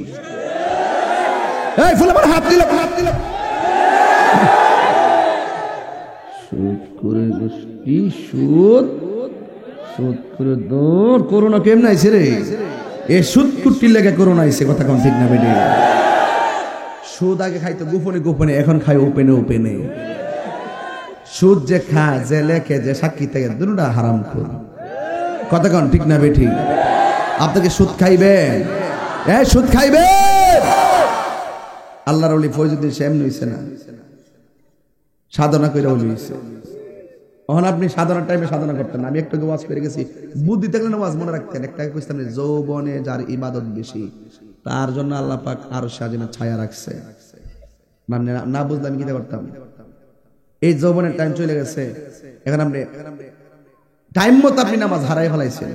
এই ফুল আমার হাত দিল, হাত দিল, সুদ করে গোষ্ঠী, সুদ সুদ করে দূর। করোনা কেমন আইছে রে? এ সুদ কুটির লেগে করোনা আইছে। কথা কোন ঠিক না বেটি? সুদ আগে খাইতো গোপনে গোপনে, এখন খাই ওপেনে ওপেনে। সুদ যে খায়, যে লেখে, যে সাক্ষী থেকে, দুটোটা হারাম খোর। কথা কোন ঠিক না বেটি? আপনাকে সুদ খাইবে, এ সুদ খাইবে। আল্লাহর ওলি ফয়জুদ্দিন সে এমনি হইছে না, সাধনা কইরা ওলি হইছে। তখন আপনি সাধনার টাইমে সাধনা করতেন। আমি একটু ওয়াজ করে গেছি, বুদ্ধি থাকলে না ওয়াজ মনে রাখতেন। একটা কইতাম যৌবনে যার ইবাদত বেশি, তার জন্য আল্লাহ পাক আরো সাজিনের ছায়া রাখছে। মানে না বুঝলে আমি কিটা করতাম? এই যৌবনের টাইম চলে গেছে, এখন আপনি টাইম মতো আপনি নামাজ হারাই ফেলাইছেন।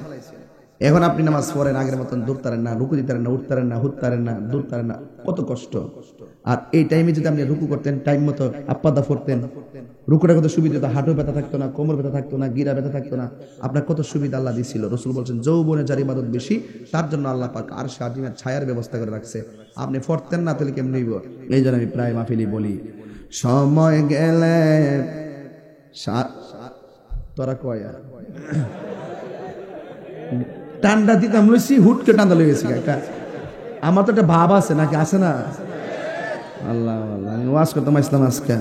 এখন আপনি নামাজ পড়েন আগের মতন, দূরতারেন না, রুকু দিতারেন না, উঠতারেন না, হুততারেন না, দূরতারেন না, কত কষ্ট। আর এই টাইমে যদি আপনি রুকু করতেন, টাইম মতো আপ্পাদা পড়তেন, রুকুটা কত সুবিধা হতো, হাঁটু ব্যথা থাকতো না, কোমর ব্যথা থাকতো না, গিরা ব্যথা থাকতো না, আপনার কত সুবিধা আল্লাহ দিছিল। রাসূল বলছেন যৌবনে যার ইবাদত বেশি, তার জন্য আল্লাহ পাক আরশে আজিমের ছায়ার ব্যবস্থা করে রাখছে। আপনি পড়তেন না, তাহলে কেমন হইব? এই জন্য আমি প্রায় মাহফিলি বলি, সময় গেলে তোরা কয়া টান্ডা দিতাম লইছি, হুটকে টান্ডা লই গেছি। একটা আমার তো একটা ভাব আছে নাকি, আছে না? আল্লাহ আল্লাহ, আমি ওয়াজ করতাম ইসলাম আজকে।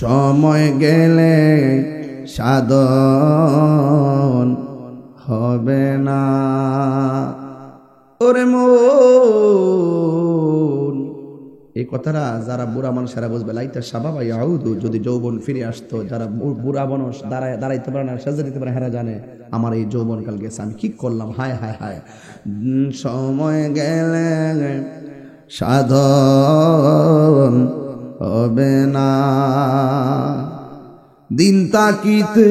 সময় গেলে সাধন হবে না, ওরে মন। এই কথাটা যারা বুড়া মানুষেরা বুঝবে, লাইতা সাবাবা ইয়াউদু, যদি যৌবন ফিরে আসতো। যারা বুড়া মানুষ দাঁড়াইতে পারে না, সাজা দিতে পারে, হেরা জানে আমার এই যৌবন কাল গেছে, আমি কি করলাম, হায় হায় হায়। সময় গেলে সাধন হবে না, দিন তাকিতে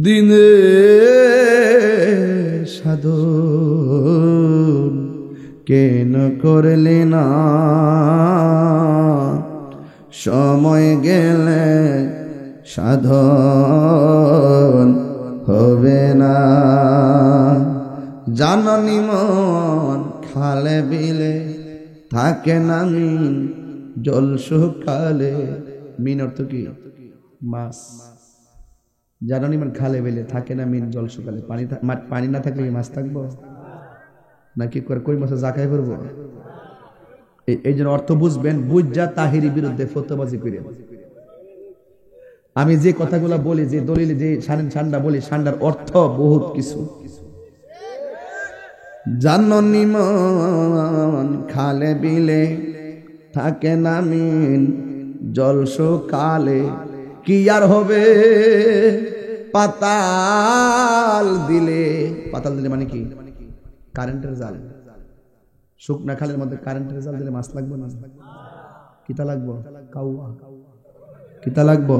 দিনে সাধন কেন করলে না, সময় গেলে সাধন হবে না। জাননি মন খালে বিলে থাকে না মিন, জল শুকালে। মিন অর্থ কি? মাছ। জাননি মন খালে বিলে থাকে না মিন, জল শুকালে। পানি না থাকলে মাছ থাকবো নাকি? কই মাছে জাকাই করবো? এই জন্য অর্থ বুঝবেন, বুঝা তাহিরি বিরুদ্ধে ফতোয়াবাজি করে। আমি যে কথাগুলো বলি, যে দলিল, যে সান্ডা বলি, সান্ডার অর্থ বহুত কিছু। জাননি মন খালে বিলে থাকে না মিন, জল শুকালে কি আর হবে পাতাল দিলে। পাতাল দিলে মানে কি? কারেন্টের জাল। শুকনা খালের মধ্যে কারেন্টের জাল দিলে মাছ লাগবে না? কিতা লাগবো? কাউয়া। কিতা লাগবো?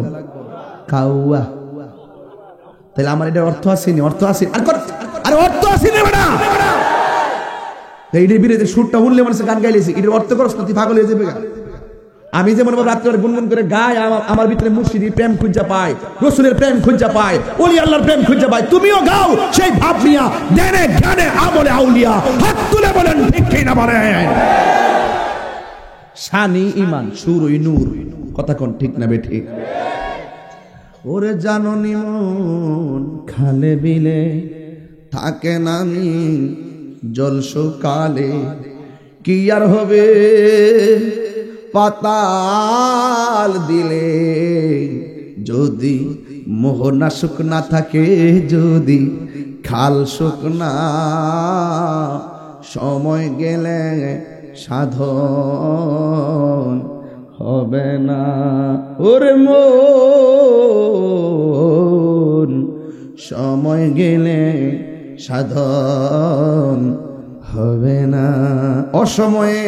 কাউয়া। তাহলে আমার এটা অর্থ আসেনি, অর্থ আসেনি, আর অর্থ আসেনি বেটা। এইটার বিরুদ্ধে সুরটা উঠলে মানুষের গান গাইলেছি, এটার অর্থ করস না তুই পাগল হয়ে যাবে। আমি যেমন রাত্রে গুনগুন করে গাই, আমার ভিতরে মুর্শিদি প্রেম খুঁজা পায়, রসুলের প্রেম খুঁজা পায়, ওলি আল্লাহর প্রেম খুঁজা পায়, তুমিও গাও সেই ভাব নিয়া, জ্ঞানে জ্ঞানে আমলে আউলিয়া, হাত তুলে বলেন ঠিক কি না বলেন। শানি ইমান সুরই নূর, কথা কোন ঠিক না বেঠি? ওরে জাননি মন খালে বিলে থাকে নামি জল শুকালে, কি আর হবে পাতাল দিলে, যদি মোহনা শুকনা থাকে, যদি খাল শুকনা, সময় গেলে সাধন হবে না। ওরে মন সময় গেলে সাধন হবে না। অসময়ে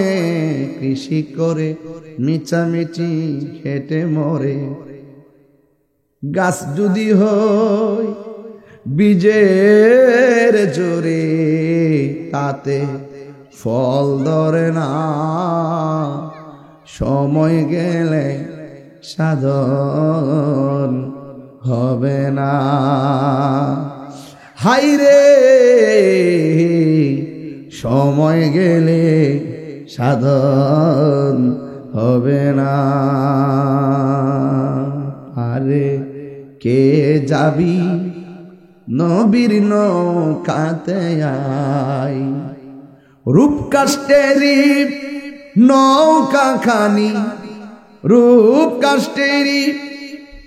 কৃষি করে মিচামিচি খেটে মরে, গাছ যদি হয় বীজের জোরে, তাতে ফল ধরে না, সময় গেলে সাধন হবে না। হাইরে সময় গেলে সাধন হবে না। আরে কে যাবি নবীর নৌকাতে আই, রূপকাষ্টেরি নৌকা খানি, রূপকাষ্টেরি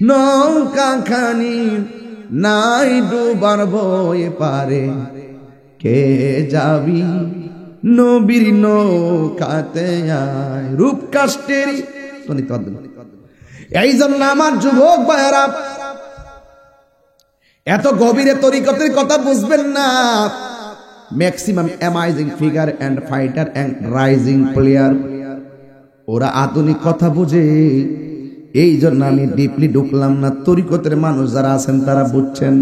নৌকা খানি, নাই ডুবার ভয় পারে, কে যাবি নবীর নৌকাতে আয়। রূপকাষ্টেরি, এই জন্য আমার যুবক ভাইয়েরা এত গভীরে তরিকতের কথা বুঝবেন না। Maximum amazing figure and fighter and rising player, ওরা আধুনিক কথা বুঝে, এই জন্য আমি ডিপলি ঢুকলাম না। তরিকতের মানুষ যারা আছেন তারা বুঝছেন।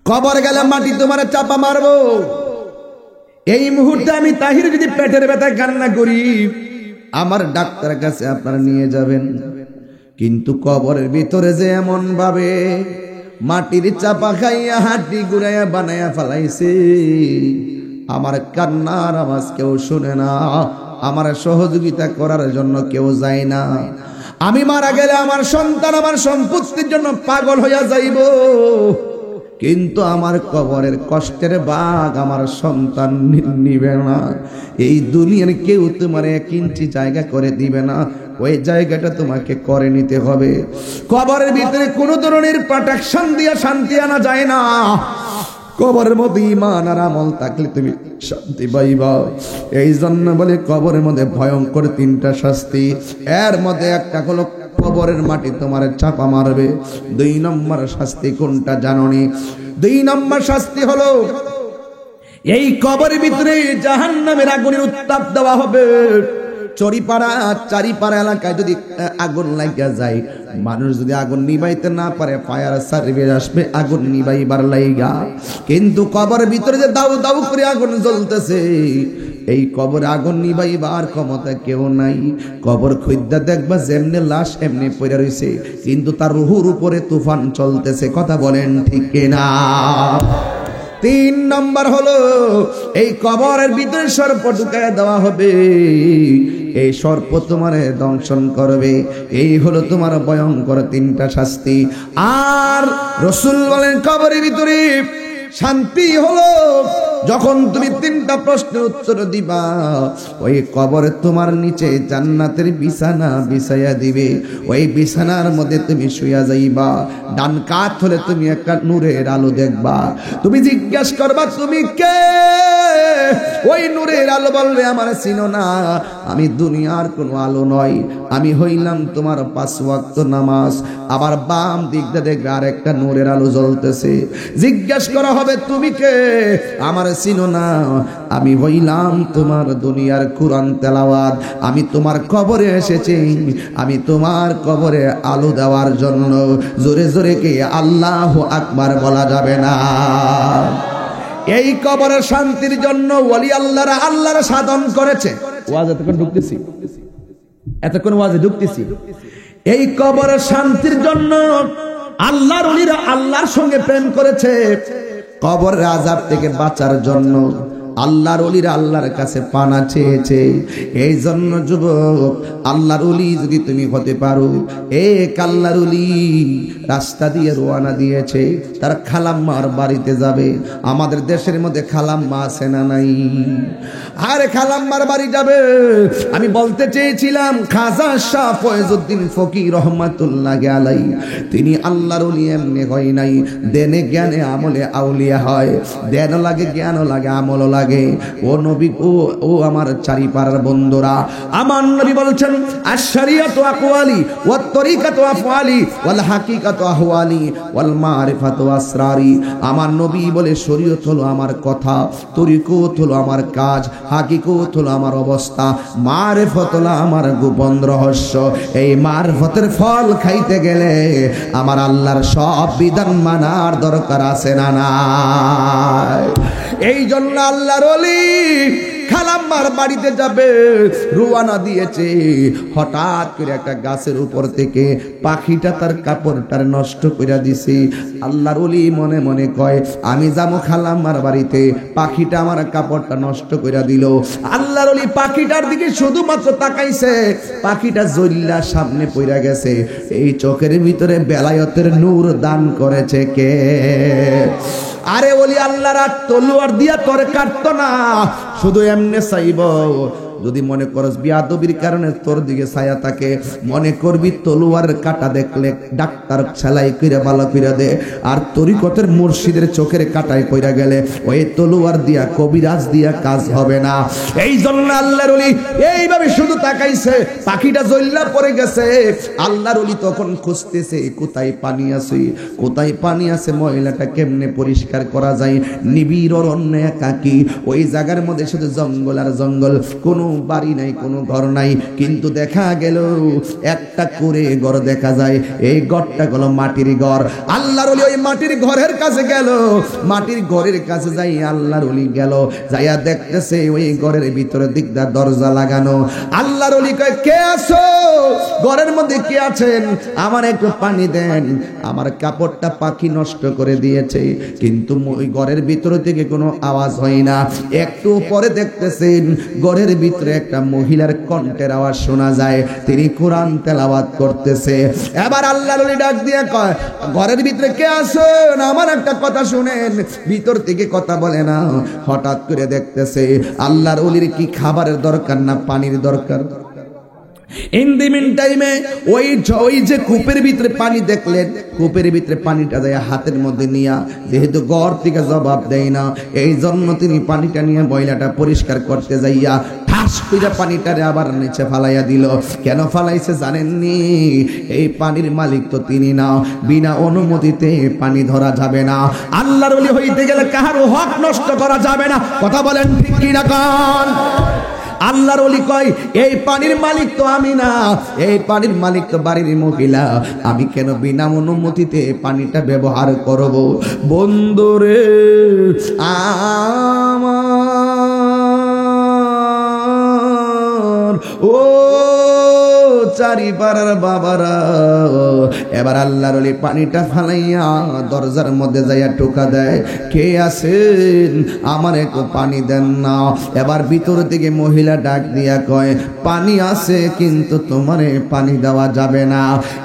কবর গেলে মাটি তোমার চাপা মারবো। এই মুহূর্তে আমি তাহির যদি পেটের ব্যথায় কান্না করি, আমার ডাক্তারের কাছে আপনারা নিয়ে যাবেন, কিন্তু কবরের ভিতরে যে এমন ভাবে মাটির চাপা খাইয়া হাড্ডি গুড়াইয়া বানাইয়া ফেলাইছে, আমার কান্নার আওয়াজ কেউ শুনে না, আমার সহযোগিতা করার জন্য কেউ যায় না। আমি মারা গেলে আমার সন্তান আমার সম্পত্তির জন্য পাগল হইয়া যাইব, কিন্তু আমার কবরের কষ্টের ভাগ আমার সন্তান নিবে না। এই দুনিয়ার কেউ তোমার 1 ইঞ্চি জায়গা করে দিবে না, ওই জায়গাটা তোমাকে করে নিতে হবে। কবরের ভিতরে কোন ধরনের প্রোটেকশন দিয়ে শান্তি আনা যায় না। কবরের মধ্যে ঈমান আর আমল থাকলে তুমি শান্তি পাইবা। এই জন্য বলে কবরের মধ্যে ভয়ঙ্কর 3টা শাস্তি, এর মধ্যে একটা হলো কবরের মাটি তোমার চাপা মারবে। 2 নম্বর শাস্তি কোনটা জানোনি? 2 নম্বর শাস্তি হলো এই কবরের ভিতরে জাহান্নামের আগুনের উত্তাপ দেওয়া হবে। চারিপাড়া এলাকায় যদি আগুন লাগিয়া যায়, মানুষ যদি আগুন নিবাইতে না পারে, ফায়ার সার্ভিস আসবে আগুন নিবাইবার লাইগা। কিন্তু কবরের ভিতরে যে দাউ দাউ করে আগুন জ্বলতেছে, এই কবরে আগুন নিবাইবার ক্ষমতা কেউ নাই। কবর খুঁজা দেখবা যেমনি লাশ এমনি পড়ে রইছে, কিন্তু তার রুহুর উপরে তুফান চলতেছে। কথা বলেন ঠিক কিনা? 3 নম্বর হলো এই কবরের ভিতরে সর্প ঢুকায় দেওয়া হবে। এই সর্প তোমারে দংশন করবে। এই হলো তোমার ভয়ঙ্কর 3টা শাস্তি। আর রাসূল বলেন কবরের ভিতরে শান্তি হলো যখন তুমি 3টা প্রশ্নের উত্তর দিবা, ওই কবরে তোমার নিচে জান্নাতের বিছানা বিছাইয়া দিবে। ওই বিছানার মধ্যে তুমি শুয়া যাইবা। ডান কাত হলে তুমি একটা নূরের আলো দেখবা। তুমি জিজ্ঞাসা করবা তুমি কে? ওই নূরের আলো বলবে আমার চিনো না, আমি দুনিয়ার কোনো আলো নই, আমি হইলাম তোমার 5 ওয়াক্ত নামাজ। আবার বাম দিকটা দেখবে আর একটা নূরের আলো জ্বলতেছে। জিজ্ঞাসা করা হবে তুমি কে? আমার চিনো না, আমি হইলাম তোমার দুনিয়ার কুরআন তেলাওয়াত। আমি তোমার কবরে এসেছি, আমি তোমার কবরে আলো দেওয়ার জন্য। জোরে জোরে কে আল্লাহু আকবার বলা যাবে না? এই কবরের শান্তির জন্য ওলি আল্লাহর সাধন করেছে। ওয়াজ এতক্ষণ ওয়াজে ঢুকতেছি। এই কবরের শান্তির জন্য আল্লাহর ওলিরা আল্লাহর সঙ্গে প্রেম করেছে। কবরের আযাব থেকে বাঁচার জন্য আল্লাহর ওলিরা আল্লাহর কাছে পানা চেয়েছে। এই জন্য যুবক, আল্লাহর ওলি যদি তুমি হতে পারো, এক আল্লাহর ওলি রাস্তা দিয়ে রওনা দিয়েছে, তার খালাম্মার বাড়িতে যাবে। আমাদের দেশের মধ্যে খালাম্মা আছে না নাই? আরে খালাম্মার বাড়ি যাবে। আমি বলতে চেয়েছিলাম খাজা শাহ ফয়জউদ্দিন ফকির রহমাতুল্লাহি আলাইহি, তিনি আল্লাহর ওলি এমনি হয় নাই, দেনে জ্ঞানে আমলে আউলিয়া হয়। দেন লাগে, জ্ঞান লাগে, আমল লাগে। ও নবী, ও আমার চারিপাড়ার বন্ধুরা, আমার নবী বলছেন আশ-শরিয়াতু আকওয়ালি ওয়াত তরিকাতু আফওয়ালি ওয়াল হাকিকাতু আহওয়ালি ওয়াল মারিফাতু আসরারি। আমার নবী বলে শরীয়ত হলো আমার কথা, তরিকত হলো আমার কাজ, হাকিকত হলো আমার অবস্থা, মারিফত হলো আমার গোপন রহস্য। এই মারিফতের ফল খাইতে গেলে আমার আল্লাহর সব বিধান মানার দরকার আছে না নাই? এই জন্য আল্লাহর ওলি খালাম্মার বাড়িতে যাবে, রওনা দিয়েছে। হঠাৎ করে একটা গাছের উপর থেকে পাখিটা তার কাপড়টা নষ্ট করে দিছে। আল্লাহর ওলি মনে মনে কয়, আমি যাবো খালাম্মার বাড়িতে, পাখিটা আমার কাপড়টা নষ্ট করে দিল। আল্লাহর ওলি পাখিটার দিকে শুধুমাত্র তাকাইছে, পাখিটা জ্বললা সামনে পড়ে গেছে। এই চোখের ভিতরে বেলায়েতের নূর দান করেছে কে? আরে ওলি আল্লাহর তলোয়ার দিয়া তোরে কাটতো না, শুধু এমনি চাইব। যদি মনে করস বিয়াদবির কারণে তোর দিকে ছায়া থাকে, মনে করবি তলোয়ারের কাটা দেখলে ডাক্তার সেলাই কইরা ভালো কইরা দে। আর তরিকতের মুর্শিদের চোখের কাটায় পইরা গেলে ওই তলোয়ার দিয়া, কবিরাজ দিয়া কাজ হবে না। এই জন্য আল্লাহর ওলি এইভাবে শুধু তাকাইছে, পাখিটা জ্বললা পড়ে গেছে। আল্লাহর ওলি তখন খুঁজতেছে কোথায় পানি আছে, কোথায় পানি আছে, ময়লাটা কেমনে পরিষ্কার করা যায়। নিবিড় অরণ্য একাকী, ওই জায়গার মধ্যে শুধু জঙ্গল আর জঙ্গল, কোনো বাড়ি নাই, কোনো ঘর নাই। কিন্তু দেখা গেল একটা করে ঘর দেখা যায়। এই ঘরটা হলো মাটির ঘর। আল্লাহর ওলি ওই মাটির ঘরের কাছে গেল। মাটির ঘরের কাছে যাই আল্লাহর ওলি গেল, যাইয়া দেখতেছে ওই ঘরের ভিতরে দিকটা দরজা লাগানো। আল্লাহর ওলি কয়, কে আছো? ঘরের মধ্যে কে আছেন? আমার একটু পানি দেন, আমার কাপড়টা পাখি নষ্ট করে দিয়েছে। কিন্তু ওই ঘরের ভিতর থেকে কোনো আওয়াজ হয় না। একটু পরে দেখতেছেন ঘরের ভিতরে একটা মহিলার কণ্ঠের আওয়াজ শোনা যায়, তিনি কোরআন তেলাওয়াত করতেছে। এবার আল্লাহর ওলি ডাক দিয়ে কয়, ঘরের ভিতরে কে আছেন? আমার একটা কথা শুনেন। ভিতর থেকে কথা বলে না। হঠাৎ করে দেখতেছে আল্লাহর ওলির কি খাবারের দরকার না পানির দরকার? ইন দি মিন টাইমে ওই যে কূপের ভিতরে পানি দেখলেন, কূপের ভিতরে পানিটা যায় হাতের মধ্যে নিয়া, যেহেতু ঘর থেকে জবাব দেয় না, এই জন্য তিনি পানিটা নিয়ে ময়লাটা পরিষ্কার করতে যাইয়া ঠাস কইরা পানিটারে আবার নিচে ফালাইয়া দিল। কেন ফালাইছে জানেননি? এই পানির মালিক তো তিনি না, বিনা অনুমতিতে পানি ধরা যাবে না। আল্লাহর ওলি হইতে গেলে কাহারও হক নষ্ট করা যাবে না। কথা বলেন ঠিক কি না? কান আল্লাহর ওলি কয়, এই পানির মালিক তো আমি না, এই পানির মালিক তো বাড়ির মহিলা, আমি কেন বিনা অনুমতিতে পানিটা ব্যবহার করব? বন্ধুরে আমার, ও চারিপাড়ার বাবারা, এবার আল্লাহর ওলি পানিটা ফালাইয়া দরজার মধ্যে যাইয়া টোকা দেয়, কে আছেন? আমার একটু পানি দেন না। এবার ভিতর থেকে মহিলা ডাক দিয়া কয়, পানি আছে কিন্তু তোমারে পানি দেওয়া যাবে না।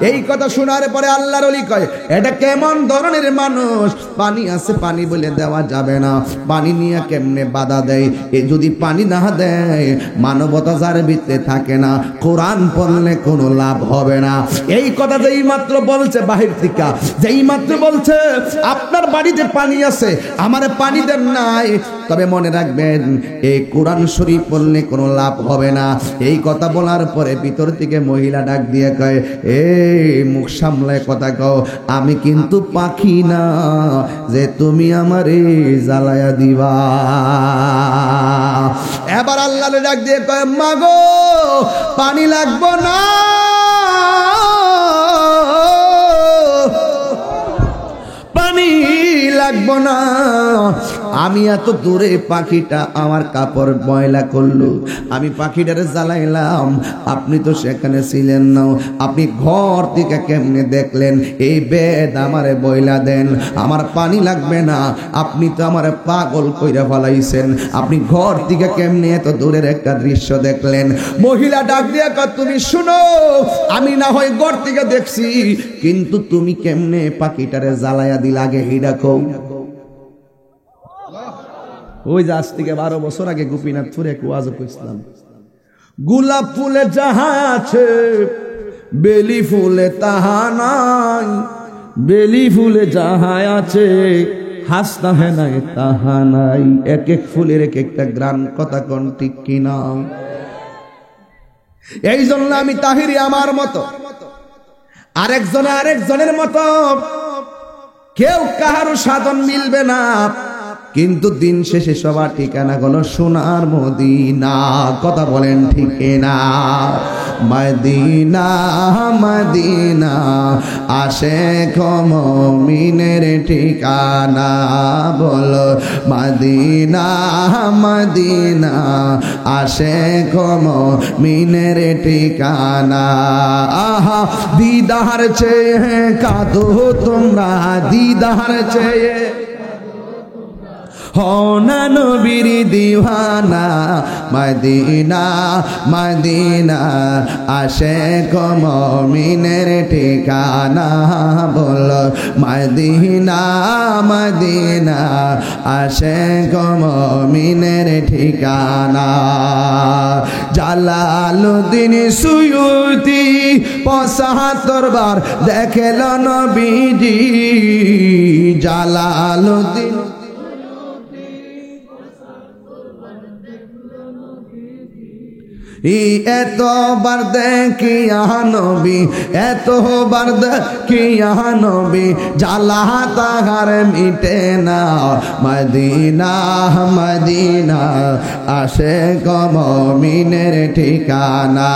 এই কথা শোনার পরে আল্লাহর ওলি কয়, এটা কেমন ধরনের মানুষ? পানি আছে পানি বলে দেওয়া যাবে না, পানি নিয়ে কেমনে বাধা দেয়? এ যদি পানি না দেয়, মানবতা যার ভিতরে থাকে না, কোরআন পড়লে কোনো লাভ হবে না। এই কথা যেই মাত্র বলছে বাহির থেকে, যেই মাত্র বলছে আপনার বাড়িতে পানি আছে, আমার পানি দেন নাই, তবে মনে রাখবেন এই কোরআন শরীফ পড়লে কোনো লাভ হবে না। এই কথা বলার পরে ভিতর থেকে মহিলা ডাক দিয়ে কয়, এই মুখ সামলায় কথা কও, আমি কিন্তু পাখি না যে তুমি আমারে জ্বালায়া দিবা। এবার আল্লাহ ডাক দিয়ে কয়, মাগো পানি লাগবো না, পানি লাগবো না, আমি এত দূরে পাখিটা আমার কাপড় ময়লা করলো, আমি পাখিটারে জ্বালাইলাম, আপনি তো সেখানে ছিলেন না, আপনি ঘর থেকে কেমনে দেখলেন? এই বেদ আমারে বইলা দেন, আমার পানি লাগবে না, আপনি তো আমার পাগল কইরা ফেলাইছেন, আপনি ঘর থেকে কেমনে এত দূরের একটা দৃশ্য দেখলেন? মহিলা ডাক দিয়া কয়, তুমি শুনো, আমি না হয় ঘর থেকে দেখছি, কিন্তু তুমি কেমনে পাখিটারে জ্বালাইয়া দিল আগে এইটা কও। ওই যে আজ থেকে 12 বছর আগে গোপীনাথপুরে এক ওয়াজ কইছিলাম, গোলাপ ফুলে যাহা আছে বেলি ফুলে তাহা নাই, বেলি ফুলে যাহা আছে হাসতা হ্যাঁ নাই তাহা নাই। এক এক ফুলের এক একটা গ্রান, কথা কোন ঠিক কিনা? এই জন্য আমি তাহিরি আমার মতো, আরেকজনের মতো, কেউ কাহারও সাধন মিলবে না, কিন্তু দিন শেষে সবার ঠিকানা হলো সোনার মদিনা। কথা বলেন ঠিক না? মদিনা মদিনা আশিক মুমিনের ঠিকানা, বলো মদিনা মদিনা আশিক মুমিনের ঠিকানা। আহা দিদার চেয়ে কাঁদো তোমরা, দিদার চেয়ে হোনা নবীর দিওয়ানা, মদিনা মদিনা আশিক মুমিনের ঠিকানা, বলো মদিনা মদিনা আশিক মুমিনের ঠিকানা। জালালউদ্দিন সুয়ুতি ৭৫ বার দেখেল নবীজি, জালালউদ্দিন এতবার দেখিয়া নবী, এতবার দেখিয়া নবী, জ্বালা তাহার মিটে না। মদিনা মদিনা আশিক মুমিনের ঠিকানা,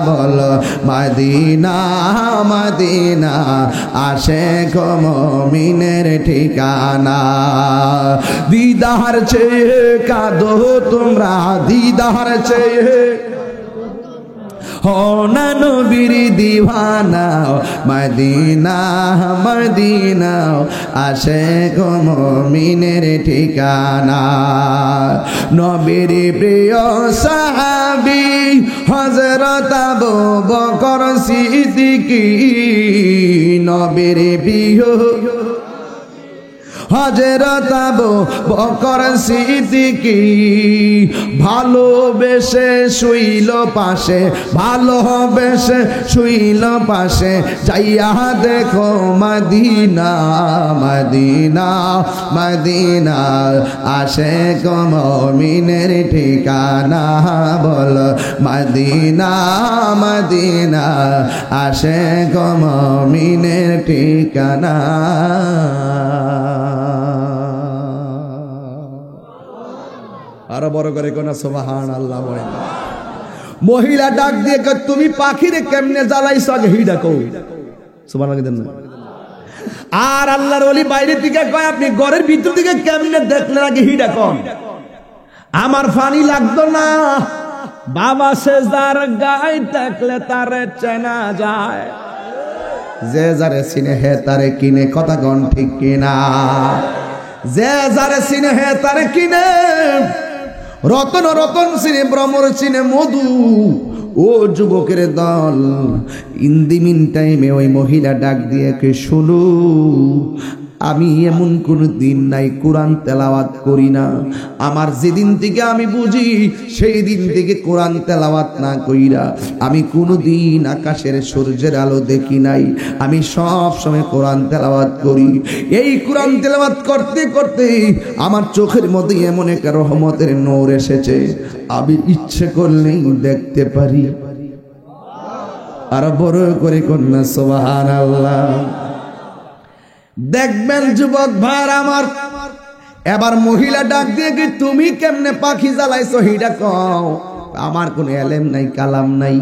বলো মদিনা মদিনা আশিক মুমিনের ঠিকানা। দিদার চেয়ে কাঁদো তোমরা, দিদার চেয়ে হোনা নবীর দিওয়ানা, মদিনা মদিনা আশিক মুমিনের ঠিকানা। নবীর প্রিয় সাহাবী হযরত আবু বকর সিদ্দিক, নবীর প্রিয় হযরত আবু বকর সিদ্দিক, ভালোবেসে শুইল পাশে, ভালোবেসে শুইল পাশে, যাইয়া দেখো মদিনা মদিনা মদিনা আশিক মুমিনের ঠিকানা, বল মদিনা মদিনা আশিক মুমিনের ঠিকানা। আরো বড় করে কোন সুবহানাল্লাহ বলেন। মহিলা ডাক দিয়ে কয়, তুমি পাখিরে কেমনে জ্বালাইছো আগে হিডা কও। সুবহানাল্লাহ দেন না। আর আল্লাহর ওলি বাইরে থেকে কয়, আপনি ঘরের ভিতর থেকে কেমনে দেখলেন আগে হিডা কোন। আমার পানি লাগতো না, বাবা সেজদার গায় থাকলে তারে চেনা যায়, যে যারে চিনে হে তারে কিনে, কথা কোন ঠিক কিনা? যে যারে চিনে হে তারে কিনে। রতন রতন চিনে, ভ্রমর চিনে মধু। ও যুবকের দল, ইন দি মিন টাইমে ওই মহিলা ডাক দিয়ে কে, শুনো, আমি এমন কোন দিন নাই কোরআন তেলাওয়াত করি না। আমার যেদিন থেকে আমি বুঝি সেই দিন থেকে কোরআন তেলাওয়াত না কইরা আমি কোনদিন আকাশের সূর্যের আলো দেখি নাই। আমি সব সময় কোরআন তেলাওয়াত করি। এই কোরআন তেলাওয়াত করতে করতে আমার চোখের মধ্যে এমন একটা রহমতের নূর এসেছে, আমি ইচ্ছে করলেই দেখতে পারি। আর বড় করে কন্যা সুবহানাল্লাহ। দেখবেন যুবক ভাই আমার, এবার মহিলা ডাক দিয়ে কি, তুমি কেমনে পাখি জ্বালাইছো হিডা কও। আমার কোন এলেম নাই, কালাম নাই।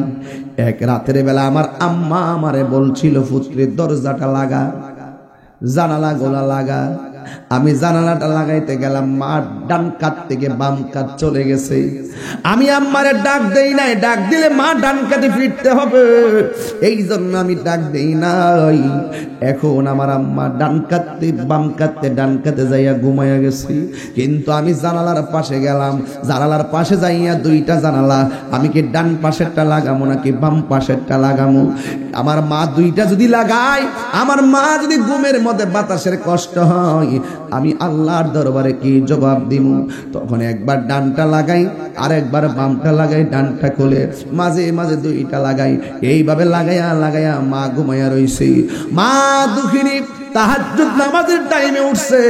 এক রাতের বেলা আমার আম্মা আমারে বলছিল, পুত্রের দরজাটা লাগা, জানালা গোলা লাগা। আমি জানালাটা লাগাইতে গেলাম, মা ডান কাত থেকে বাম কাত চলে গেছে। আমি আম্মারে ডাক দেই নাই, ডাক দিলে মা ডান কাতে ফিরতে হবে, এই জন্য আমি ডাক দেই নাই। এখন আমার আম্মা ডান কাতে বাম কাতে ডান কাতে যাইয়া ঘুমাইয়া গেছি। কিন্তু আমি জানালার পাশে গেলাম, জানালার পাশে যাইয়া দুইটা জানালা, আমি কি ডান পাশেরটা লাগামো নাকি বাম পাশেরটা লাগামো? আমার মা দুইটা যদি লাগাই, আমার মা যদি ঘুমের মধ্যে বাতাসের কষ্ট হয়, আমি আল্লাহর দরবারে কি জবাব দিব? তখন একবার ডানটা লাগাই, আর একবার বামটা লাগাই, ডানটা খুলে মাঝে মাঝে দুইটা লাগাই। এইভাবে লাগাইয়া লাগাইয়া মা ঘুমাইয়া রইছে। মা দুঃখিনী তাহাজ্জুদ নামাজের টাইমে উঠছে,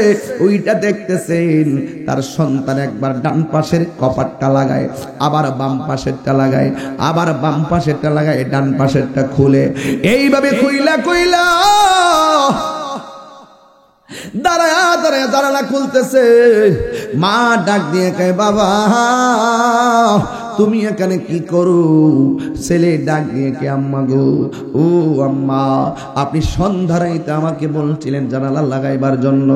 ওইটা দেখতেছেন তার সন্তান একবার ডান পাশের কপাটটা লাগায়, আবার বাম পাশেরটা লাগায়, আবার বাম পাশেরটা লাগায়, ডান পাশেরটা খুলে, এইভাবে কইলা কইলা দাঁড়ায়া দাঁড়ায়া জানালা খুলতেছে। মা ডাক দিয়ে কয়, বাবা তুমি এখানে কি করো? ছেলে ডাক দিয়ে কে, আম্মা গো, ও আম্মা আপনি সন্ধ্যারাইতে আমাকে বলছিলেন জানালা লাগাইবার জন্য,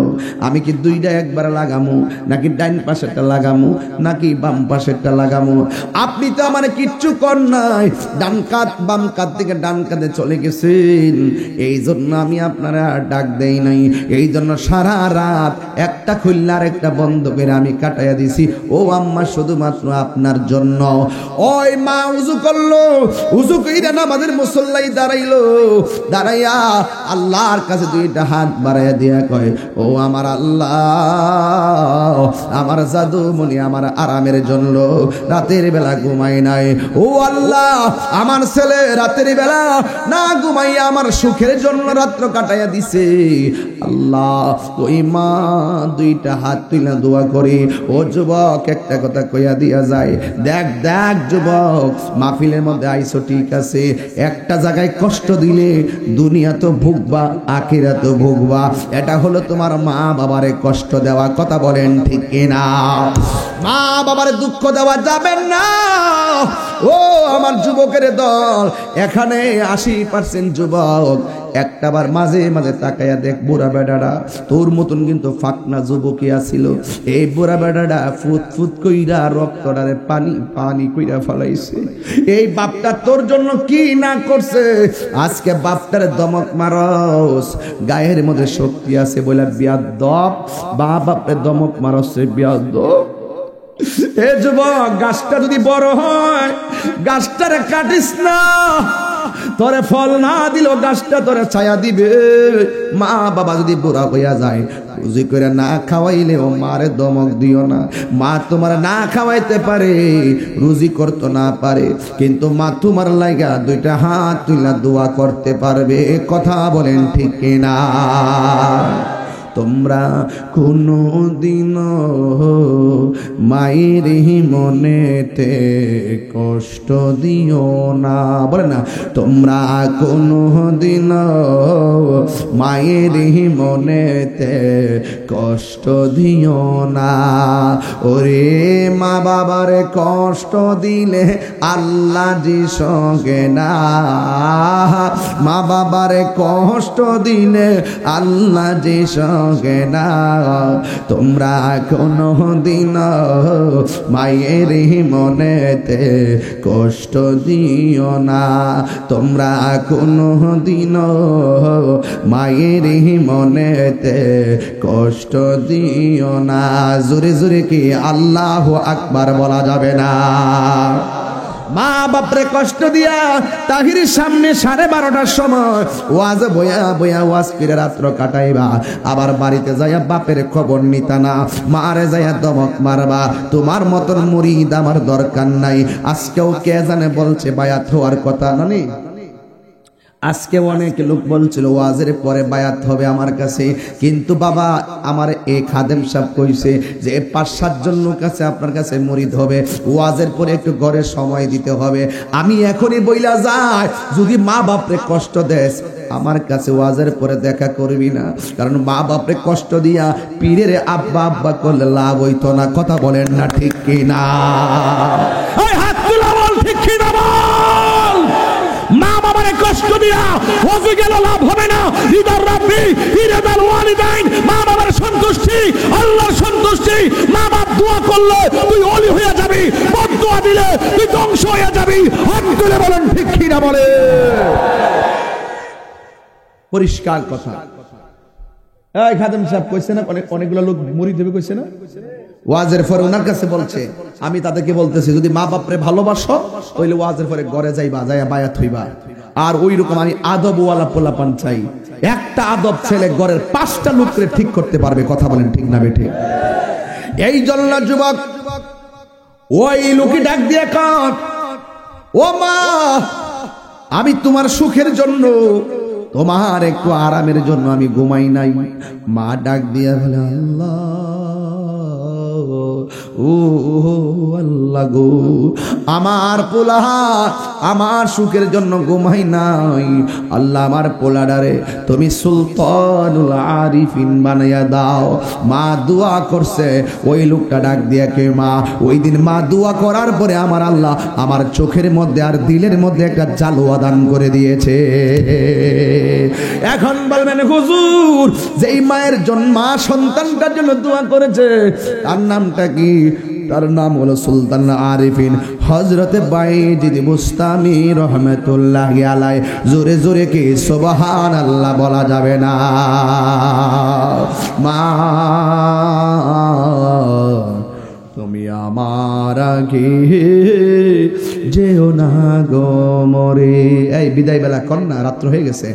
আমি কি দুইটা একবার লাগামো নাকি ডাইন পাশেরটা লাগামো নাকি বাম পাশেরটা লাগামো? আপনি তো আমার কিচ্ছু কর নাই, ডান কাত বাম কাত থেকে ডান কাতে চলে গেছেন, এই জন্য আমি আপনারা ডাক দেই নাই। এই জন্য সারা রাত একটা খুলনার একটা বন্ধ করে আমি কাটাইয়া দিছি, ও আম্মা শুধুমাত্র আপনার জন্য। ওই মা উযু করলো, উযু কইরা নামাজের মুসল্লাই দাঁড়াইলো, দাঁড়াইয়া আল্লাহর কাছে দুইটা হাত বাড়াইয়া দিয়া কয়, ও আমার আল্লাহ, আমার জাদুমণি আমার আরামের জন্য রাতের বেলা ঘুমাই নাই, ও আল্লাহ আমার ছেলে রাতের বেলা না ঘুমাইয়া আমার সুখের জন্য রাত্র কাটাইয়া দিছে। আল্লাহ ওই মা দুইটা হাত তুইলা দোয়া করে, ও যুবক একটা কথা কইয়া দিয়া যায়, দেখ দেখ যুবক, মাহফিলের মধ্যে আইসো ঠিক আছে, একটা জায়গায় কষ্ট দিলে দুনিয়া তো ভুগবা, আখিরা তো ভুগবা, এটা হলো তোমার মা বাবারে কষ্ট দেওয়া। কথা বলেন ঠিক কিনা? মা বাবারে দুঃখ দেওয়া যাবে না। ও আমার যুবকের দল, এখানে 80% যুবক একটাবার মাঝে মাঝে তাকাইয়া দেখ, বুড়া বেডাটা তোর মতন কিন্তু ফাকনা যুবকই আছিল, এই বুড়া বেডাটা ফুট ফুট কইরা রক্তটারে পানি পানি কইরা ফলাইছে। এই বাপটা তোর জন্য কি না করছে, আজকে বাপটারে দমক মারস, গায়ের মধ্যে শক্তি আছে বলে বিয়াদব, বাপরে দমক মারস বিয়াদব। এ যুবক, গাছটা যদি বড় হয় গাছটারে কাটিস না, তোরে ফল না দিল গাছটা তোরে ছায়া দিবে। মা বাবা যদি বুড়া হইয়া যায়, রুজি করে না খাওয়াইলে ও মারে দমক দিও না। মা তোমার না খাওয়াইতে পারে, রুজি করতে না পারে, কিন্তু মা তোমার লাগা দুইটা হাত তুইলা দোয়া করতে পারবে। কথা বলেন ঠিক কিনা? তোমরা কোনো দিন মায়ের মনেতে কষ্ট দিও না, বলে না, তোমরা কোনো দিন মায়ের মনেতে কষ্ট দিও না। ওরে মা বাবার কষ্ট দিলে আল্লাহ জি সঙ্গে না, মা বাবার কষ্ট দিলে আল্লাহ জি সঙ্গে না। তোমরা কোনো দিন মায়ের মনেতে কষ্ট দিও না, তোমরা কোনো দিন মায়ের মনেতে কষ্ট দিও না। জোরে জোরে কি আল্লাহু আকবার বলা যাবে না? মা বাপরে কষ্ট দিয়া তাহিরের সামনে 12:30টার সময় ওয়াজ বয়া বয়া ওয়াজ করে রাত্র কাটাইবা, আবার বাড়িতে যাইয়া বাপের খবর নিতা না, মারে যাইয়া দমক মারবা। তোমার মতন মুরিদ আমার দরকার নাই। আজকেও কে জানে বলছে বায়াত হওয়ার কথা নানি, আজকে অনেক লোক বলছিল ওয়াজের পরে বায়াত হবে আমার কাছে, কিন্তু বাবা আমার এই খাদেম সাহেব কইছে যে 5-7 জন লোক আছে আপনার কাছে মুরিদ হবে, ওয়াজের পরে একটু ঘরে সময় দিতে হবে। আমি এখনই বইলা যাই, যদি মা বাপরে কষ্ট দেস আমার কাছে ওয়াজের পরে দেখা করবি না, কারণ মা বাপরে কষ্ট দিয়া পীরের আব্বা আব্বা করলে লাভ হইতো না। কথা বলেন না ঠিক কিনা? হাত তুলা বল ঠিক কিনা বল। মা বাবারে কষ্ট দিয়া ওয়াজে গেল লাভ হবে না। ইদার রাব্বি ইরাদাল ওয়ালিদাইন, মা বাবার সন্তোষ খুশি, আল্লাহর সন্তুষ্টি। মা বাপ দোয়া করলে তুই ওলি হয়ে যাবি, বদদোয়া দিলে তুই ধ্বংস হয়ে যাবি। হাত তুলে বলেন ঠিক কি না বলে। পরিষ্কার কথা। এই খাদেম সাহেব কইছে না, অনেকগুলো লোক মুরিদ হবে কইছে না, ওয়াজের পরে ওনার কাছে বলছে, আমি তাদেরকে বলতেছি যদি মা বাপরে ভালোবাসো তাহলে ওয়াজের পরে ঘরে যাইবা, যাইয়া বায়াত হইবা। আর ওই রকম আমি আদবওয়ালা পোলাপান চাই। একটা আদব ছেলে ঘরের 5টা লোককে ঠিক করতে পারবে। কথা বলেন ঠিক না বেঠিক? এই জন্য যুবক ওই লোকে ডাক দিয়ে কাঁদ, ও মা আমি তোমার সুখের জন্য, তোমার একটু আরামের জন্য আমি ঘুমাই নাই। মা ডাক দিয়া বলে, আল্লাহ ও আল্লাহ গো, আমার পোলা আমার সুখের জন্য ঘুমাই নাই। আল্লাহ আমার পোলাডারে তুমি সুলতানুল আরিফিন বানাইয়া দাও। মা দোয়া করছে। ওই লোকটা ডাক দিয়া কে, মা ওই দিন মা দোয়া করার পরে আমার আল্লাহ আমার চোখের মধ্যে আর দিলের মধ্যে একটা জালওয়া দান করে দিয়েছে। এখন বলবেন হুজুর, যেই মায়ের জন্মা সন্তানটার জন্য দোয়া করেছে তার নামটা কি? তার নাম হলো সুলতান আরিফিন হযরতে বাইজিদ বুস্তামি রহমাতুল্লাহি আলাইহি। জোরে জোরে কি সুবহানাল্লাহ বলা যাবে না? মা তুমি আমার আগে যেও না গো মরে। এই বিদায় বেলা কর না, রাত্র হয়ে গেছে।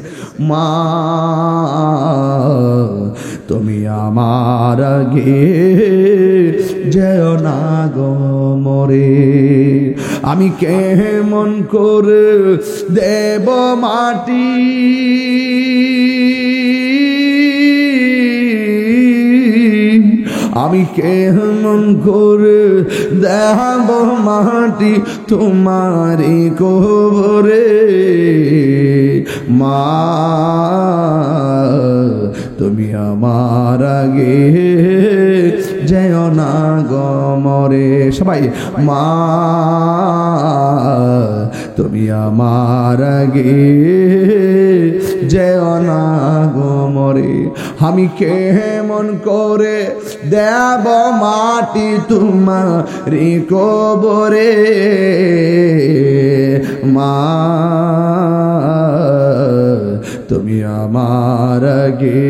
মা তুমি আমার আগে যেও না গো মরে। আমি কেমন করে দেব মাটি আমি কেমন করে দেব মাটি তোমারি কবরে। মা তুমি আমার আগে যেও না গো মরে। সবাই মা তুমি আমার আগে যেও না গো মরে। আমি কেমন করে দেব মাটি তোমারি কবরে। মা তুমি আমার আগে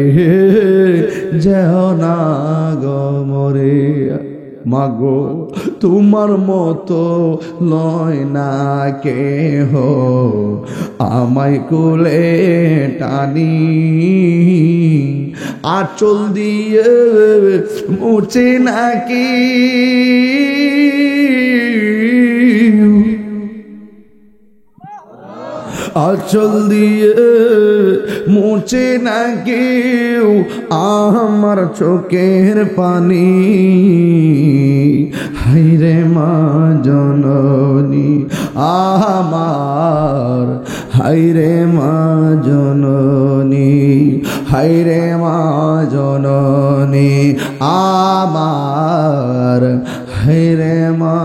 যেও না গো মরে। মাগো তোমার মতো লয় না কেহ আমায় কোলে টানি। আঁচল দিয়ে মুছে নাকি আঁচল দিয়ে মুছে না কেউ আমার চোখের পানি। হায়রে মা জননী আমার, হায়রে মা জননী, হায়রে মা জননী আমার, হায়রে মা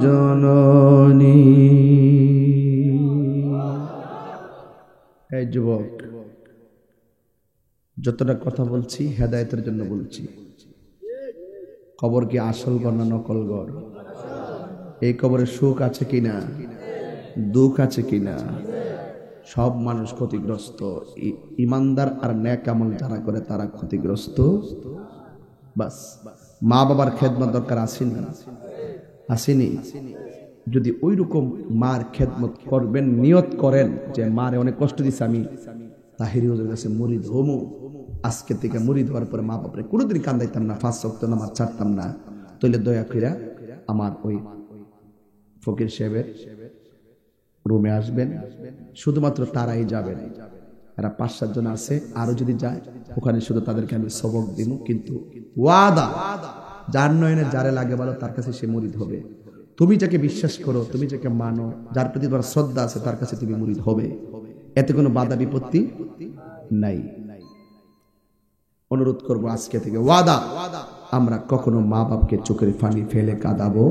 জননী। এই যুবক, যতটা কথা বলছি হেদায়েতের জন্য বলছি। কবর কি আসল ঘর না নকল ঘর? এই কবরে সুখ আছে কিনা, দুঃখ আছে কিনা? সব মানুষ ক্ষতিগ্রস্ত। ইমানদার আর নেক আমল যারা করে তারা ক্ষতিগ্রস্ত। বাস মা বাবার খেদমত দরকার আসেনি, আসেনি। যদি ওই রকম মার খেদমত করবেন, নিয়ত করেন যে মারে অনেক কষ্ট দিছে, আমি তাহিরি হুজুরের কাছে মুরিদ হমু, আজকে থেকে মুরিদ হওয়ার পরে মা বাপরে কোনোদিন কান্দাইতাম না, 5 ওয়াক্ত নামাজ ছাড়তাম না, তাহলে দয়া কইরা আমার ওই ফকির সাহেবের রুমে আসবেন। শুধুমাত্র তারাই যাবেন, এরা 5-7 জন আছে, আরো যদি যায় ওখানে শুধু তাদেরকে আমি সবক দিব। কিন্তু ওয়াদা, যার নয়নে যারে লাগে ভালো তার কাছে সে মুরিদ হবে। তুমি যাকে বিশ্বাস করো, তুমি যাকে মানো, যার প্রতি তোমার শ্রদ্ধা আছে তার কাছে তুমি মুরিদ হবে। এতে কোনো বাধা বিপত্তি নাই। অনুরোধ করবো আজকে থেকে ওয়াদা, আমরা কখনো মা বাপকে চোখের পানি ফেলে কাঁদাবো